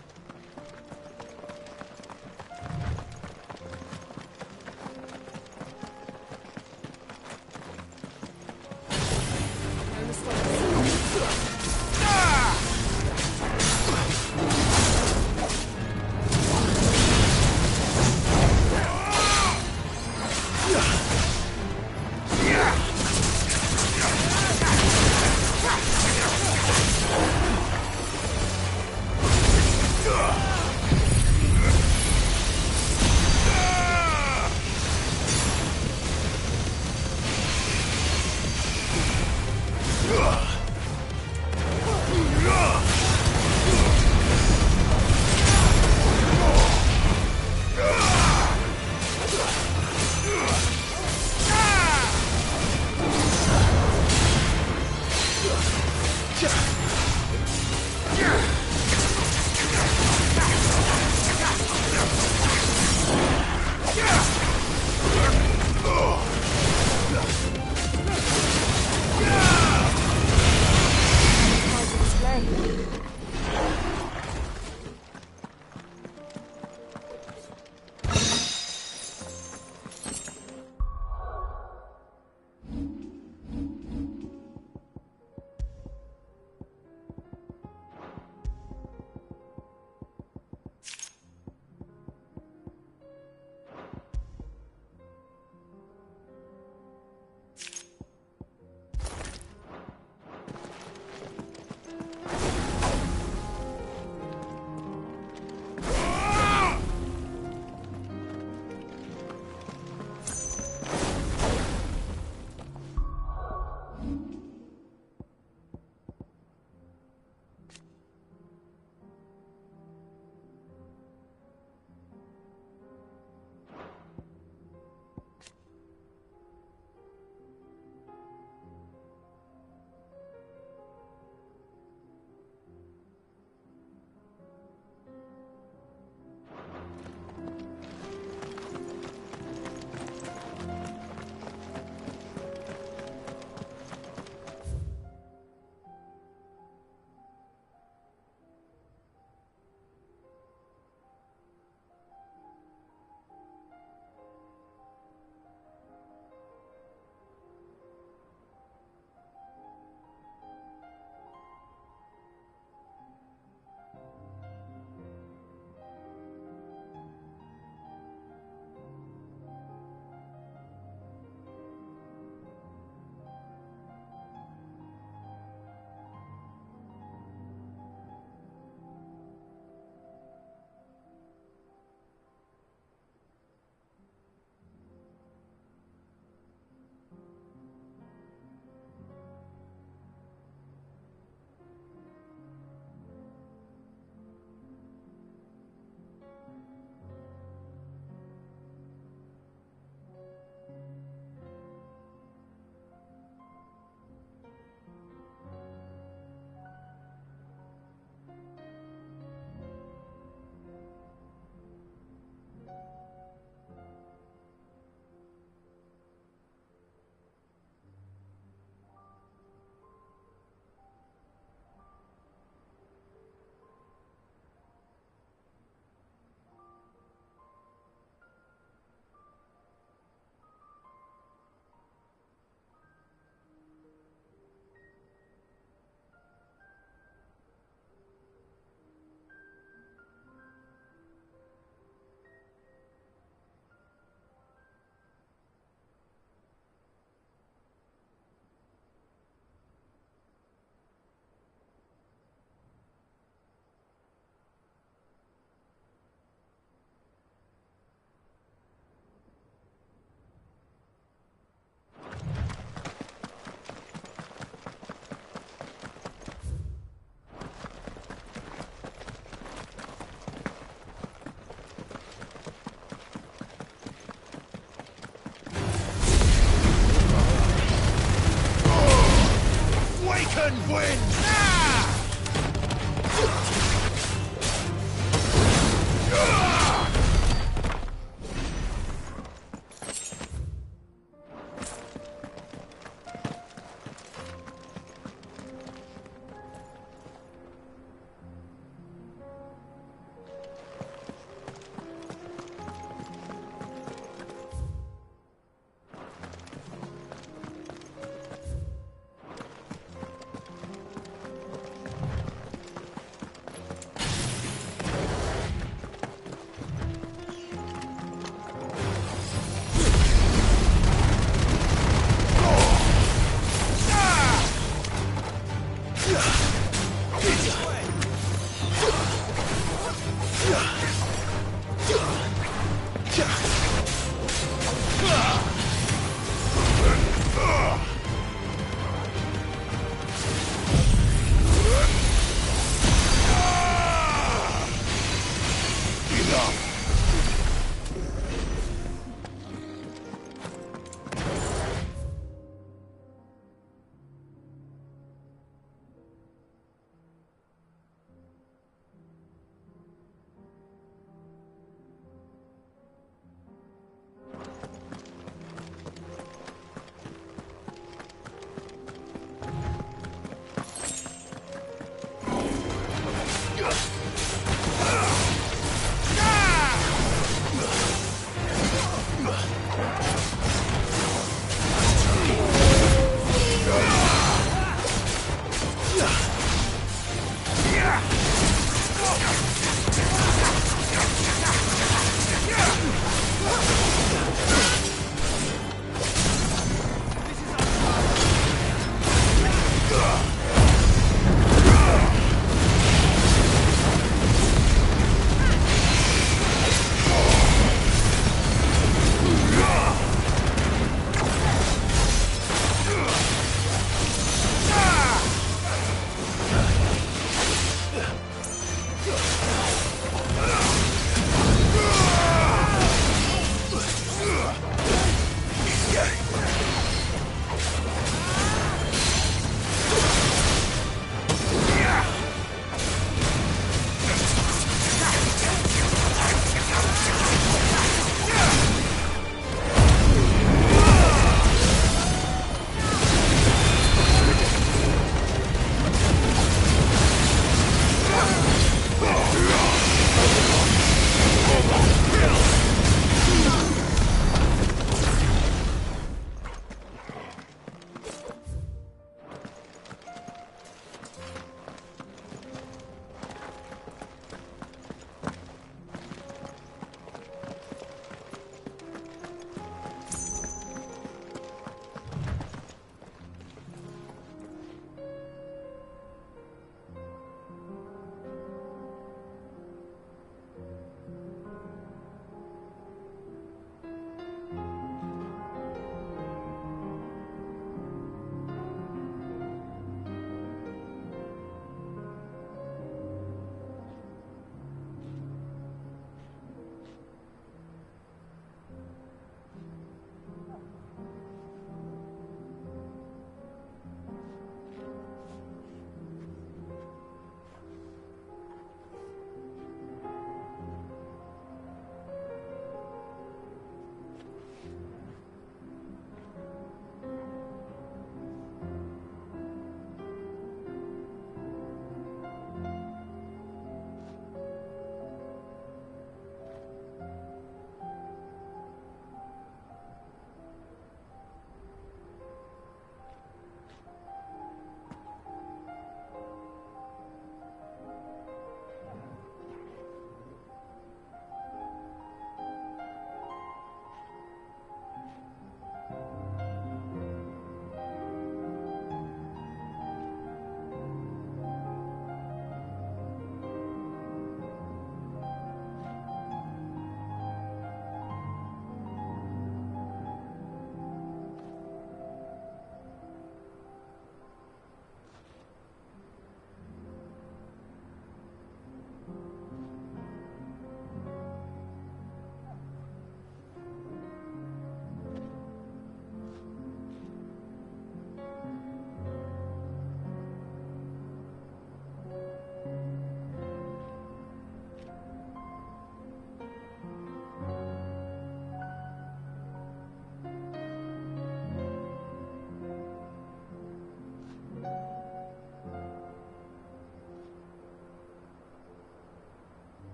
Heaven wins!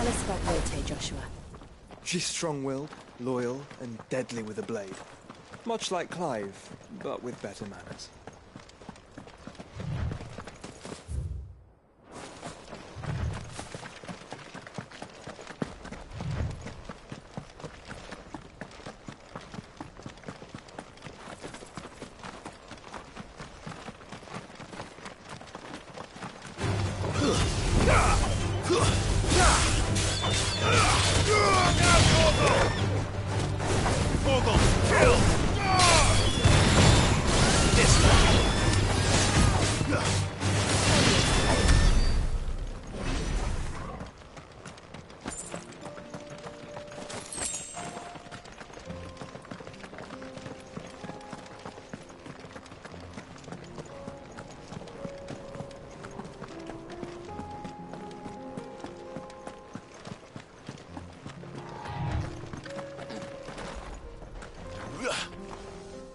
Tell us about Rote, Joshua. She's strong-willed, loyal, and deadly with a blade. Much like Clive, but with better manners.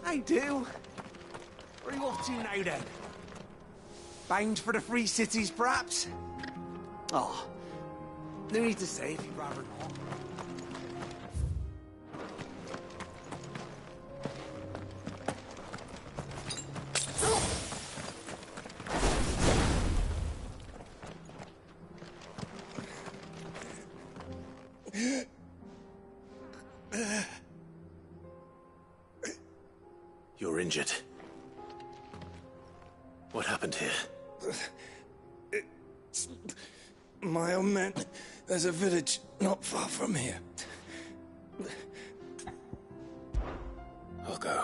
I do. Where are you off to now, then? Bound for the Free Cities, perhaps? Oh, no need to say if you'd rather not. You're injured. What happened here? It's my own men. There's a village not far from here. I'll go.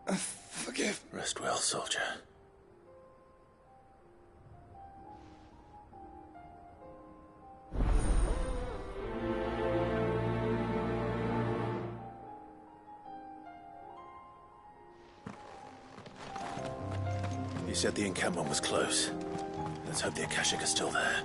Forgive. Rest well, soldier. You said the encampment was close. Let's hope the Akashic are still there.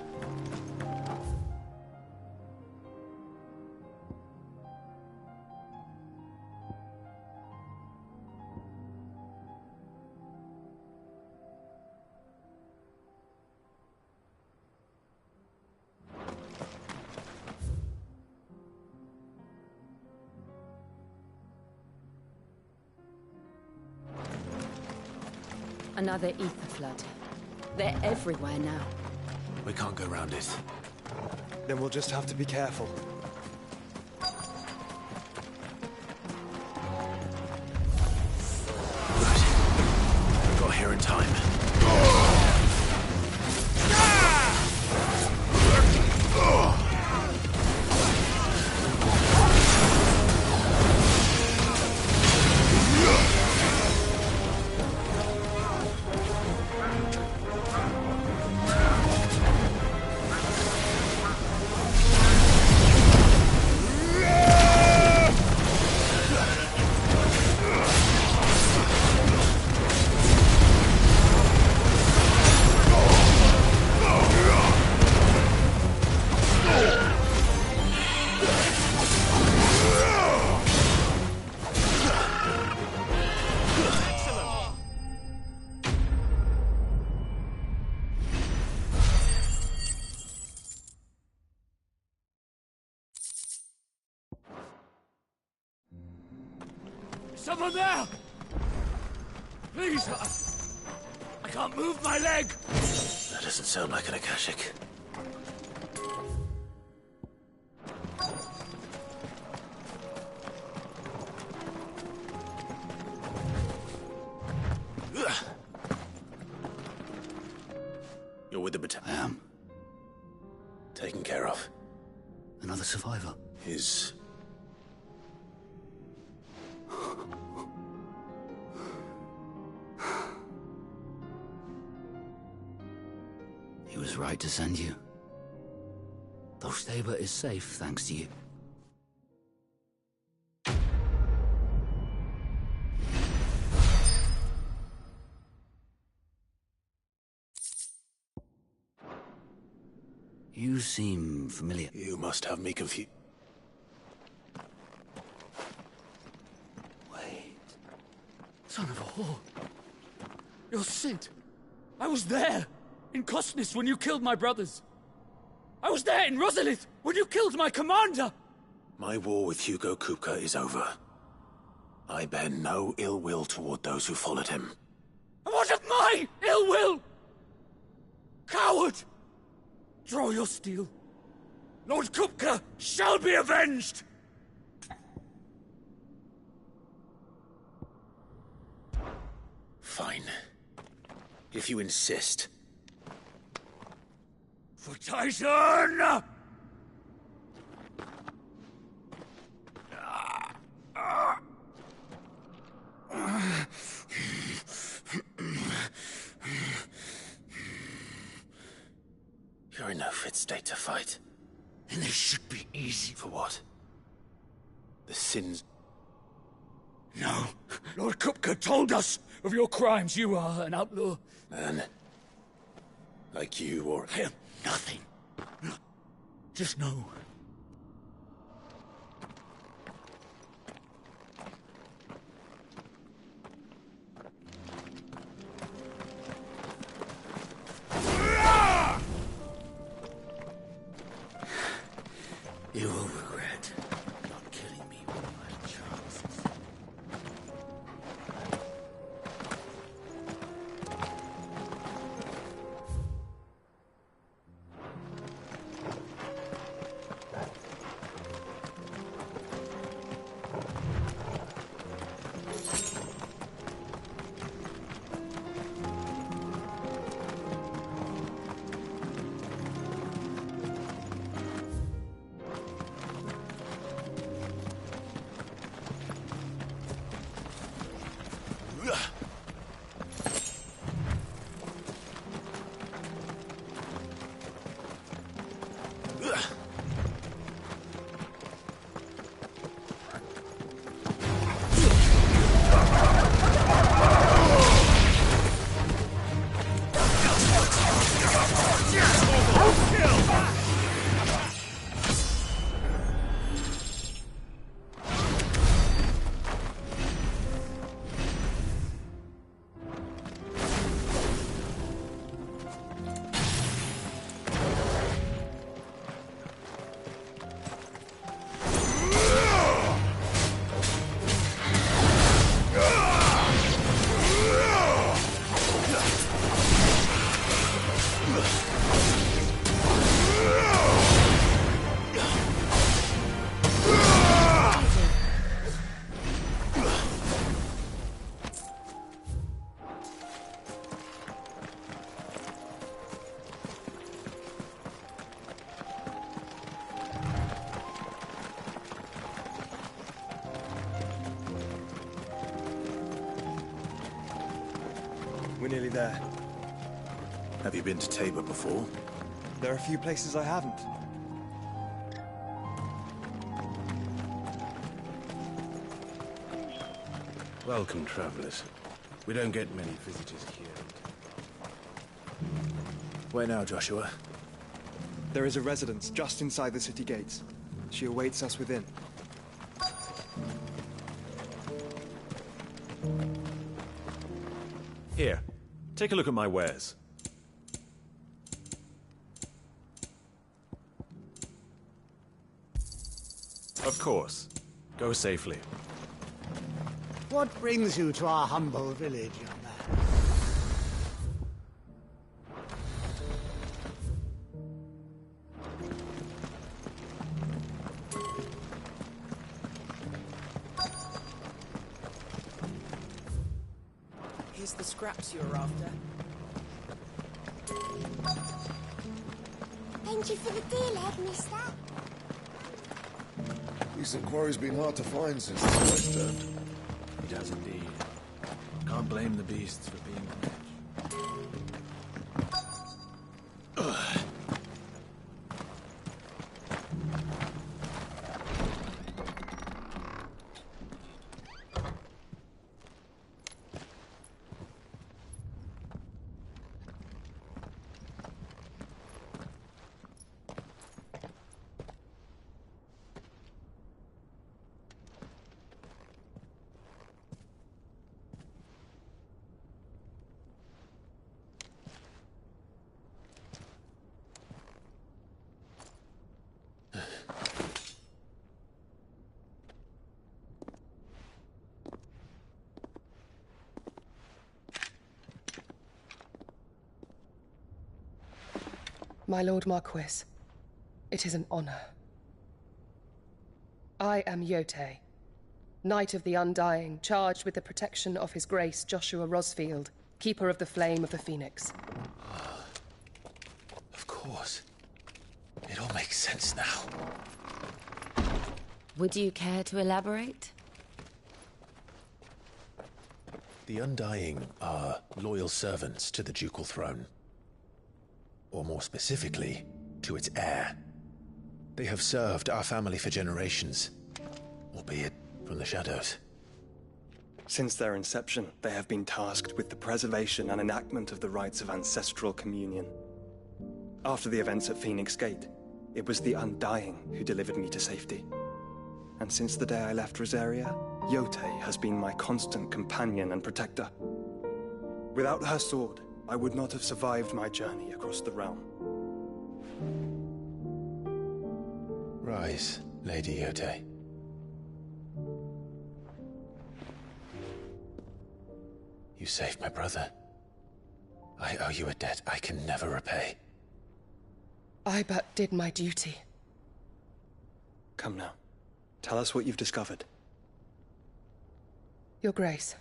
Another ether flood. They're everywhere now. We can't go round it. Then we'll just have to be careful. Right. We got here in time. Someone there! Please! I can't move my leg! That doesn't sound like an Akashic. You're with the battalion? I am. Taken care of. Another survivor. His... He was right to send you. Though Staber is safe thanks to you. You seem familiar. You must have me confused. Wait. Son of a whore! You're Sid! I was there, in Cosnis, when you killed my brothers. I was there in Rosalith, when you killed my commander! My war with Hugo Kupka is over. I bear no ill will toward those who followed him. And what of my ill will? Coward! Draw your steel. Lord Kupka shall be avenged! Fine. If you insist. For Tyson! You're in no fit state to fight. And this should be easy. For what? The sins... No. Lord Kupka told us of your crimes. You are an outlaw. Man. Like you or... I am nothing. Just know. You will regret not killing me when you had a chance. We're nearly there. Have you been to Tabor before? There are a few places I haven't. Welcome, travelers. We don't get many visitors here. Where now, Joshua? There is a residence just inside the city gates. She awaits us within. Here, take a look at my wares. Of course. Go safely. What brings you to our humble village, young man? Here's the scraps you're after. Thank you for the deal, Ed, mister. Recent quarry's been hard to find since the ice turned. It has indeed. Can't blame the beasts for being rich. My Lord Marquis, it is an honor. I am Yotei, Knight of the Undying, charged with the protection of His Grace Joshua Rosfield, Keeper of the Flame of the Phoenix. Of course. It all makes sense now. Would you care to elaborate? The Undying are loyal servants to the ducal throne. Or more specifically, to its heir. They have served our family for generations, albeit from the shadows. Since their inception, they have been tasked with the preservation and enactment of the rites of ancestral communion. After the events at Phoenix Gate, it was the Undying who delivered me to safety. And since the day I left Rosaria, Yotei has been my constant companion and protector. Without her sword, I would not have survived my journey across the realm. Rise, Lady Yotei. You saved my brother. I owe you a debt I can never repay. I but did my duty. Come now. Tell us what you've discovered. Your Grace.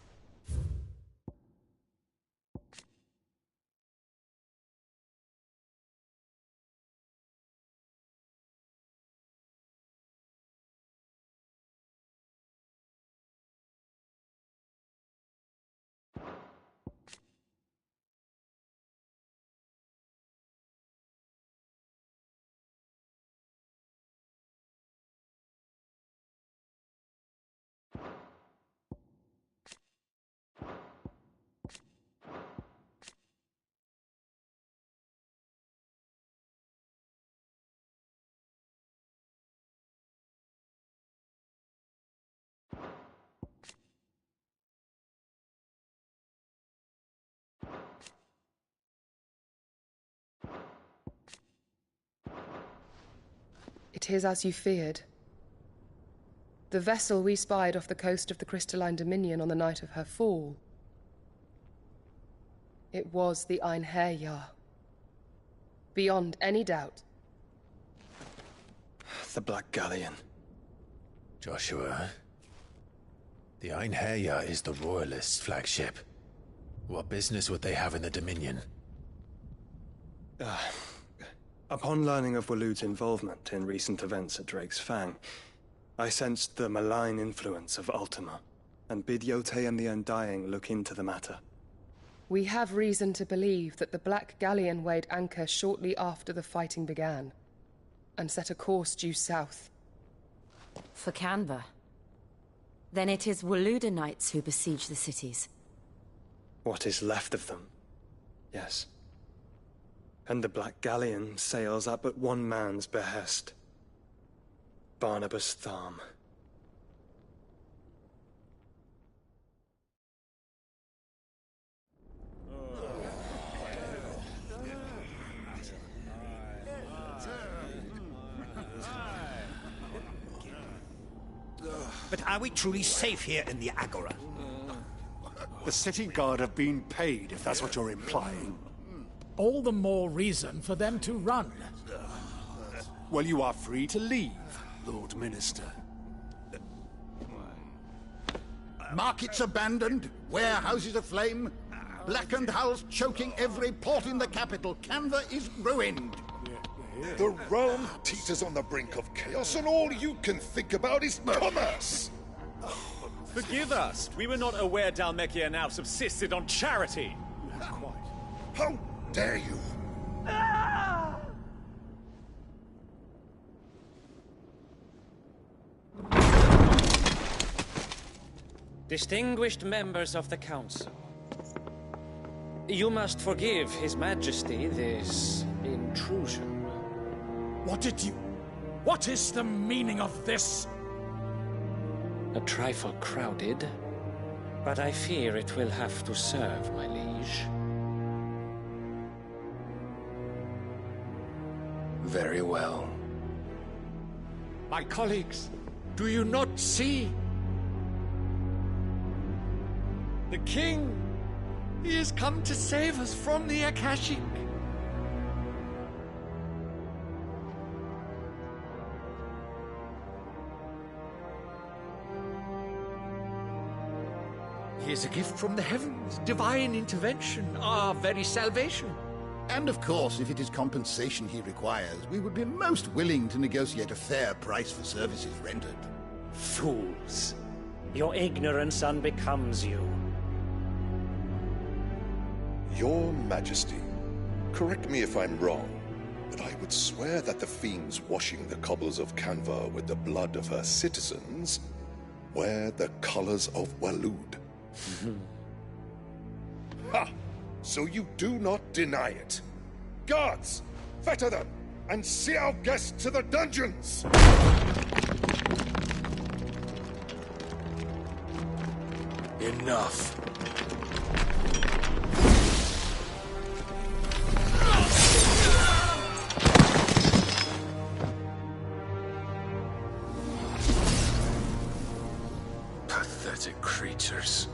It is as you feared. The vessel we spied off the coast of the Crystalline Dominion on the night of her fall. It was the Einherjar. Beyond any doubt. The Black Galleon. Joshua, the Einherjar is the Royalists' flagship. What business would they have in the Dominion? Upon learning of Waloed's involvement in recent events at Drake's Fang, I sensed the malign influence of Ultima, and bid Yotei and the Undying look into the matter. We have reason to believe that the Black Galleon weighed anchor shortly after the fighting began, and set a course due south. For Canva. Then it is Waloed Knights who besiege the cities. What is left of them, yes. And the Black Galleon sails at but one man's behest. Barnabas Tharm. But are we truly safe here in the Agora? The city guard have been paid, if that's what you're implying. All the more reason for them to run. Well, you are free to leave, Lord Minister. Markets abandoned, warehouses aflame, blackened hulls choking every port in the capital. Canva is ruined. The realm teeters on the brink of chaos, and all you can think about is commerce! Forgive us. We were not aware Dhalmekia now subsisted on charity. How dare you? Distinguished members of the Council, you must forgive His Majesty this intrusion. What is the meaning of this? A trifle crowded, but I fear it will have to serve, my liege. Very well. My colleagues, do you not see? The king, he has come to save us from the Akashic. He is a gift from the heavens, divine intervention, our very salvation. And of course, if it is compensation he requires, we would be most willing to negotiate a fair price for services rendered. Fools. Your ignorance unbecomes you. Your Majesty, correct me if I'm wrong, but I would swear that the fiends washing the cobbles of Canva with the blood of her citizens wear the colors of Waloed. Ha! So you do not deny it. Guards, fetter them, and see our guests to the dungeons! Enough. Pathetic creatures.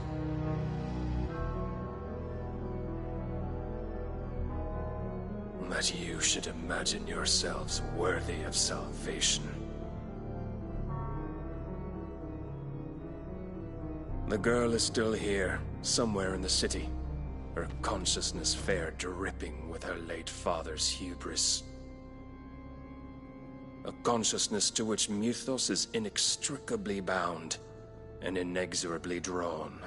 That you should imagine yourselves worthy of salvation. The girl is still here, somewhere in the city, her consciousness fair dripping with her late father's hubris. A consciousness to which Mythos is inextricably bound and inexorably drawn.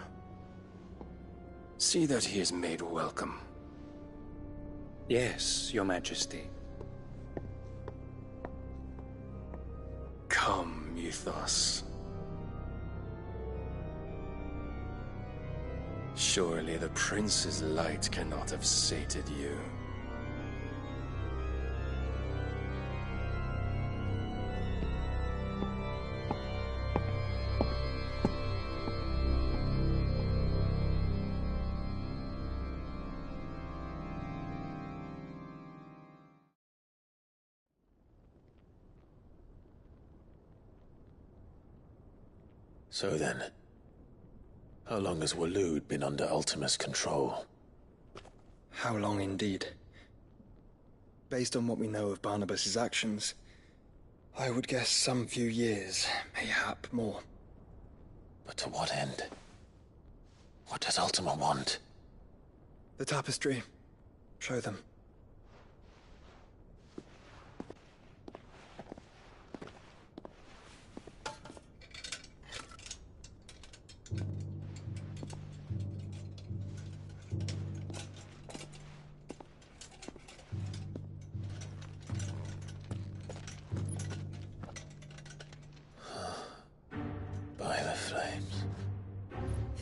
See that he is made welcome. Yes, Your Majesty. Come, Mythos. Surely the prince's light cannot have sated you. So then, how long has Waloed been under Ultima's control? How long indeed? Based on what we know of Barnabas's actions, I would guess some few years, mayhap more. But to what end? What does Ultima want? The tapestry. Show them. By the flames.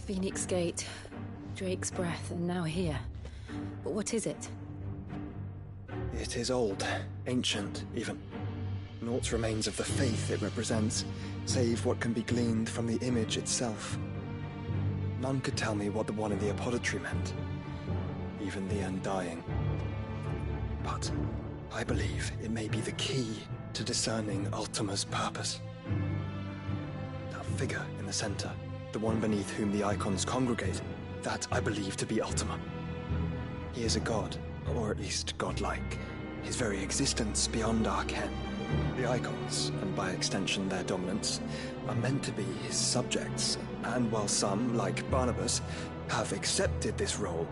Phoenix Gate, Drake's Breath, and now here. But what is it? It is old, ancient, even. Naught remains of the faith it represents, save what can be gleaned from the image itself. None could tell me what the one in the apothecary meant, even the Undying. But I believe it may be the key to discerning Ultima's purpose. That figure in the center, the one beneath whom the icons congregate, that I believe to be Ultima. He is a god, or at least godlike, his very existence beyond our ken. The icons, and by extension their dominance, are meant to be his subjects, and while some, like Barnabas, have accepted this role,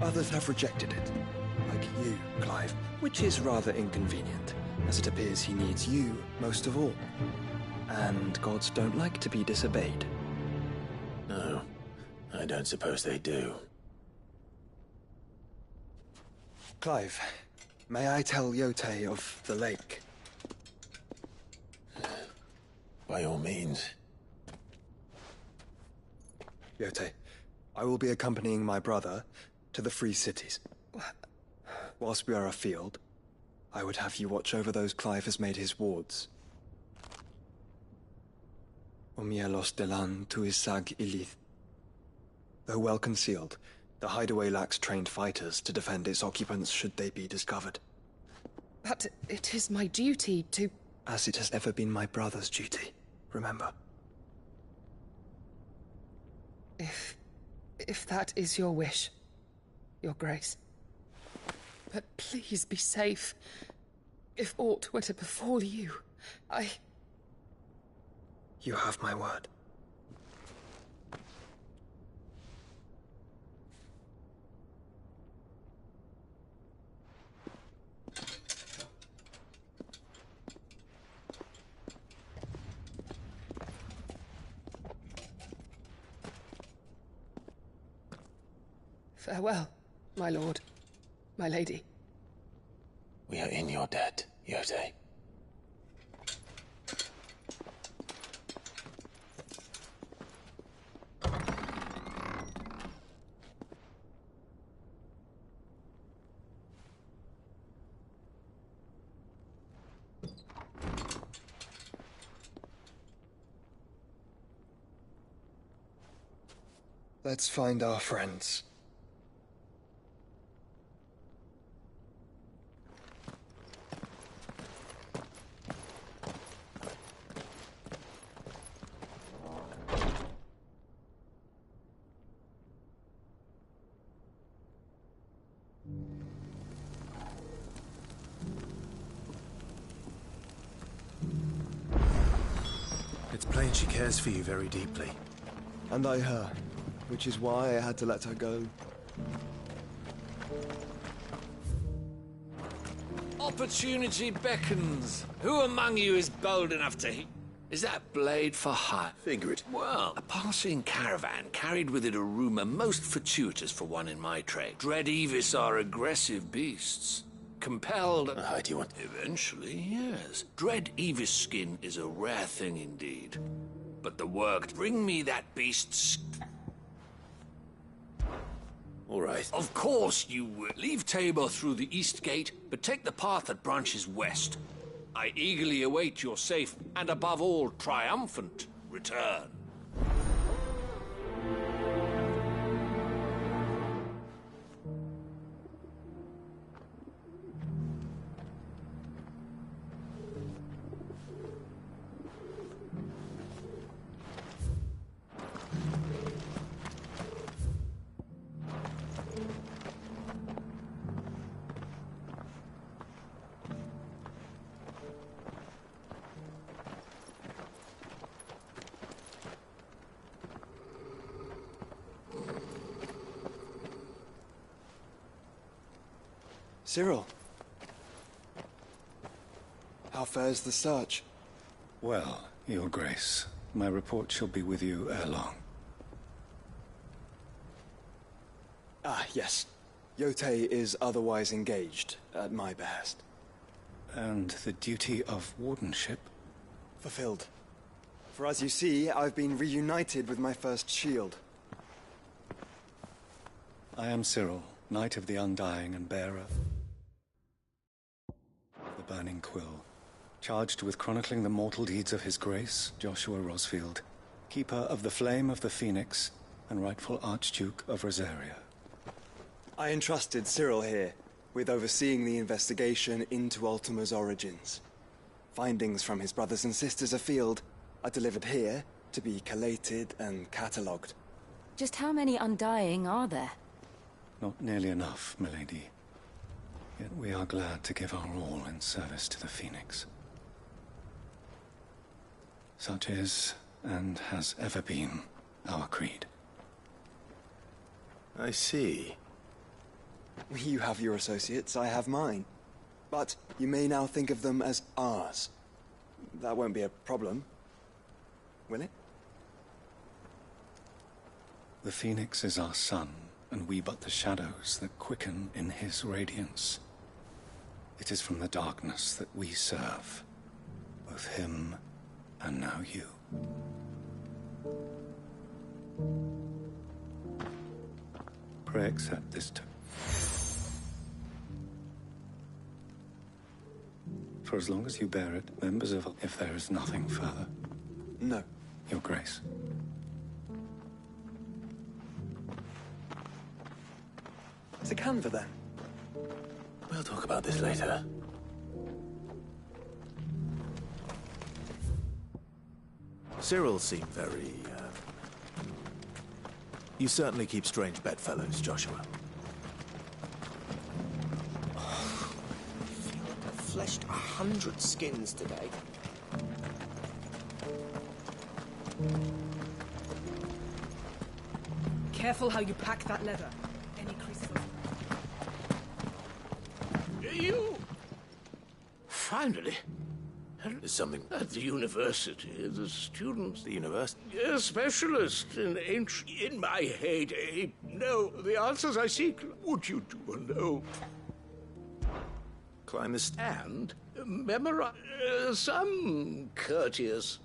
others have rejected it, like you, Clive, which is rather inconvenient, as it appears he needs you most of all. And gods don't like to be disobeyed. No, I don't suppose they do. Clive, may I tell Yote of the lake? By all means. Yote, I will be accompanying my brother to the Free Cities. Whilst we are afield, I would have you watch over those Clive has made his wards. Omielos delan tuisag ilith. Though well concealed, the hideaway lacks trained fighters to defend its occupants should they be discovered. But it is my duty to... As it has ever been my brother's duty, remember. If that is your wish, Your Grace. But please be safe. If aught were to befall you, You have my word. Farewell, my lord, my lady. We are in your debt, Yotei. Let's find our friends. It's plain she cares for you very deeply. And I her, which is why I had to let her go. Opportunity beckons. Who among you is bold enough to Is that blade for hire? Figure it. Well, a passing caravan carried with it a rumor most fortuitous for one in my trade. Dread Evis are aggressive beasts. Compelled... do you want... Eventually, yes. Dread Evis skin is a rare thing indeed. But the work... Bring me that beast's... All right. Of course you will. Leave Tabor through the east gate, but take the path that branches west. I eagerly await your safe, and above all, triumphant return. Cyril. How fares the search? Well, Your Grace, my report shall be with you ere long. Ah, yes. Yotei is otherwise engaged, at my behest. And the duty of wardenship? Fulfilled. For as you see, I've been reunited with my first shield. I am Cyril, Knight of the Undying and bearer of the Burning Quill, charged with chronicling the mortal deeds of His Grace, Joshua Rosfield, keeper of the Flame of the Phoenix and rightful Archduke of Rosaria. I entrusted Cyril here with overseeing the investigation into Ultima's origins. Findings from his brothers and sisters afield are delivered here to be collated and catalogued. Just how many Undying are there? Not nearly enough, milady. Yet we are glad to give our all in service to the Phoenix. Such is, and has ever been, our creed. I see. You have your associates, I have mine. But you may now think of them as ours. That won't be a problem, will it? The Phoenix is our sun, and we but the shadows that quicken in his radiance. It is from the darkness that we serve, both him and now you. Pray accept this token. For as long as you bear it, members of... If there is nothing further. No. Your Grace. It's a canva, then. We'll talk about this later. Cyril seemed very, You certainly keep strange bedfellows, Joshua. I've fleshed 100 skins today. Careful how you pack that leather. Any creases of... You! Finally. There's something... At the university, the students... The university? A specialist in ancient... In my heyday, know the answers I seek. Would you do alone? Climb this... And memorize some courteous.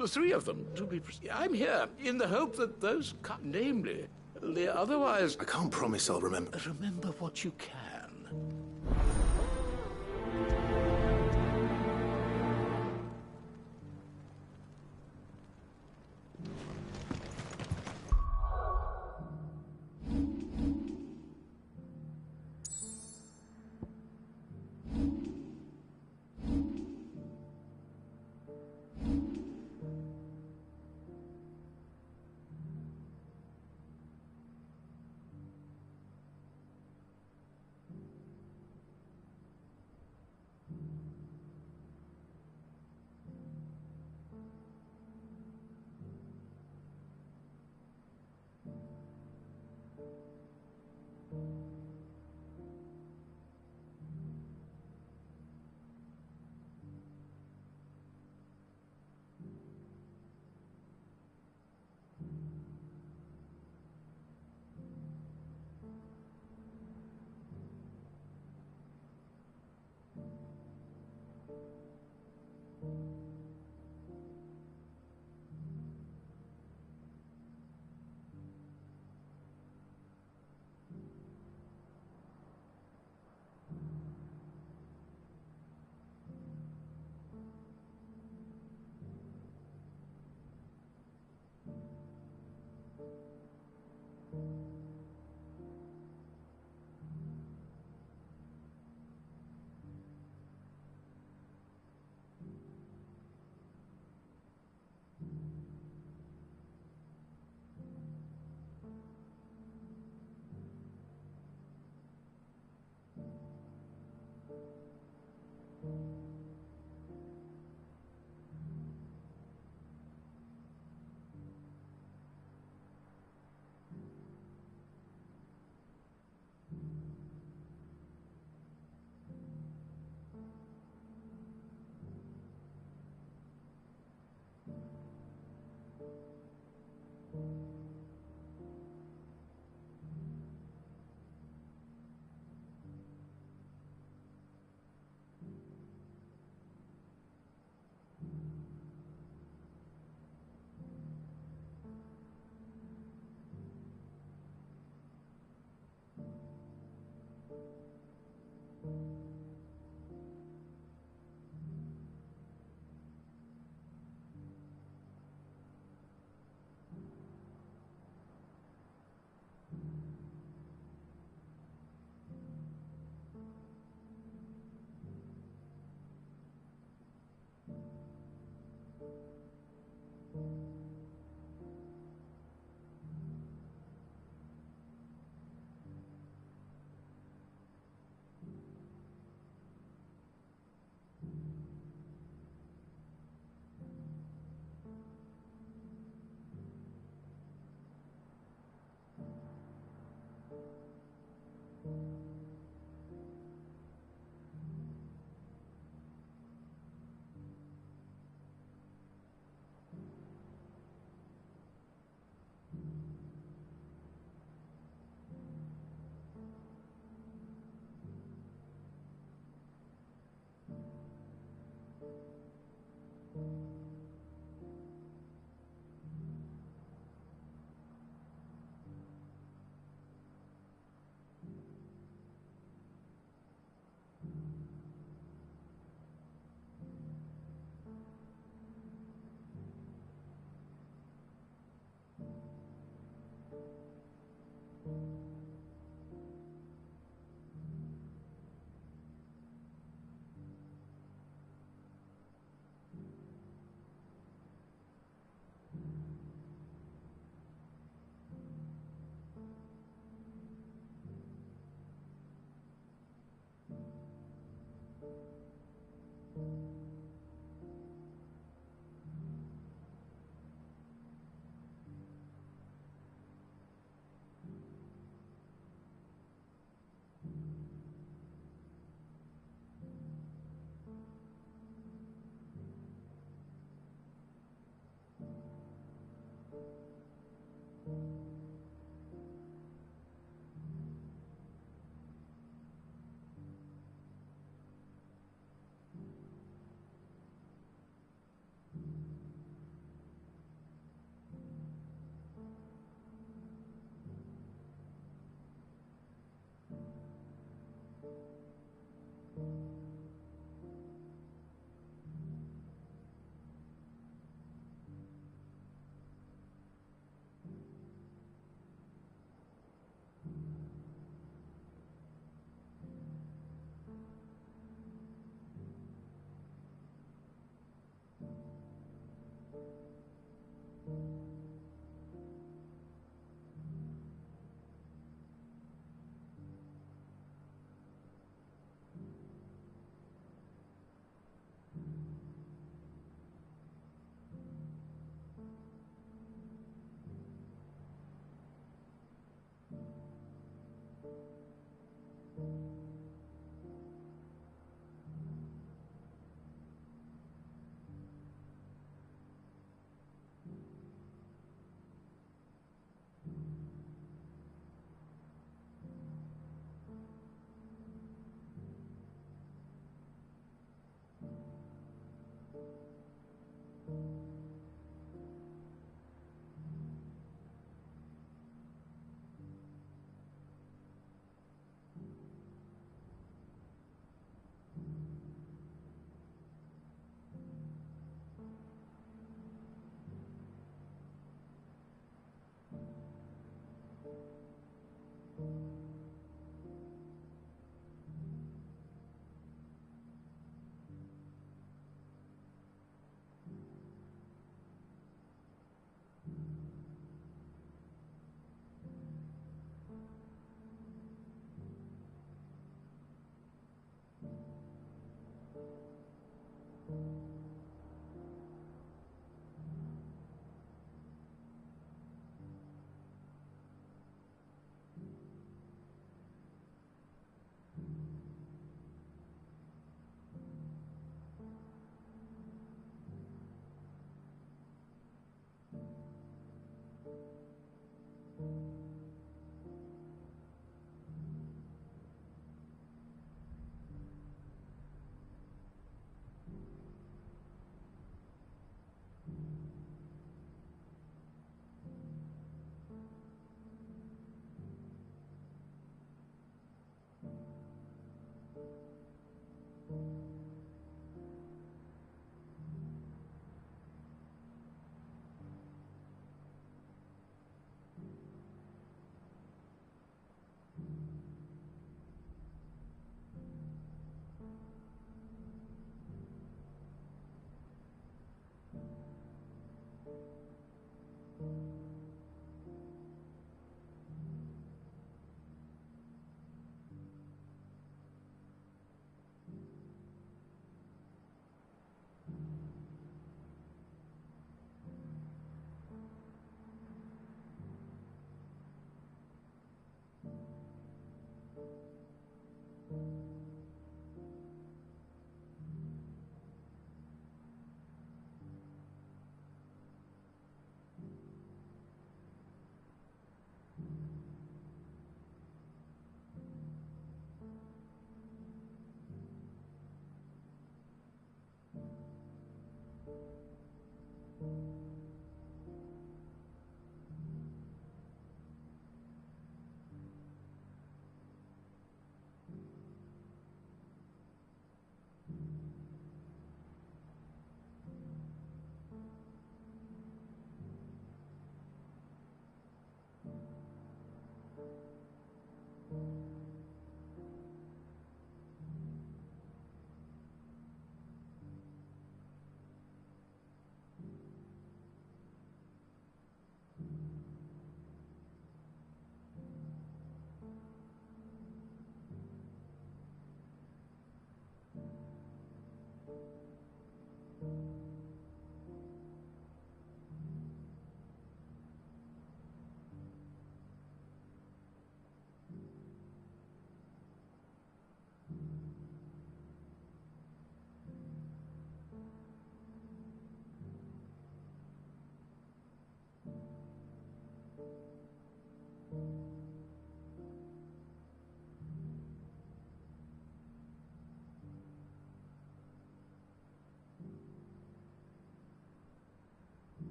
The three of them, to be precise. I'm here in the hope that those, namely, the otherwise... I can't promise I'll remember. Remember what you can.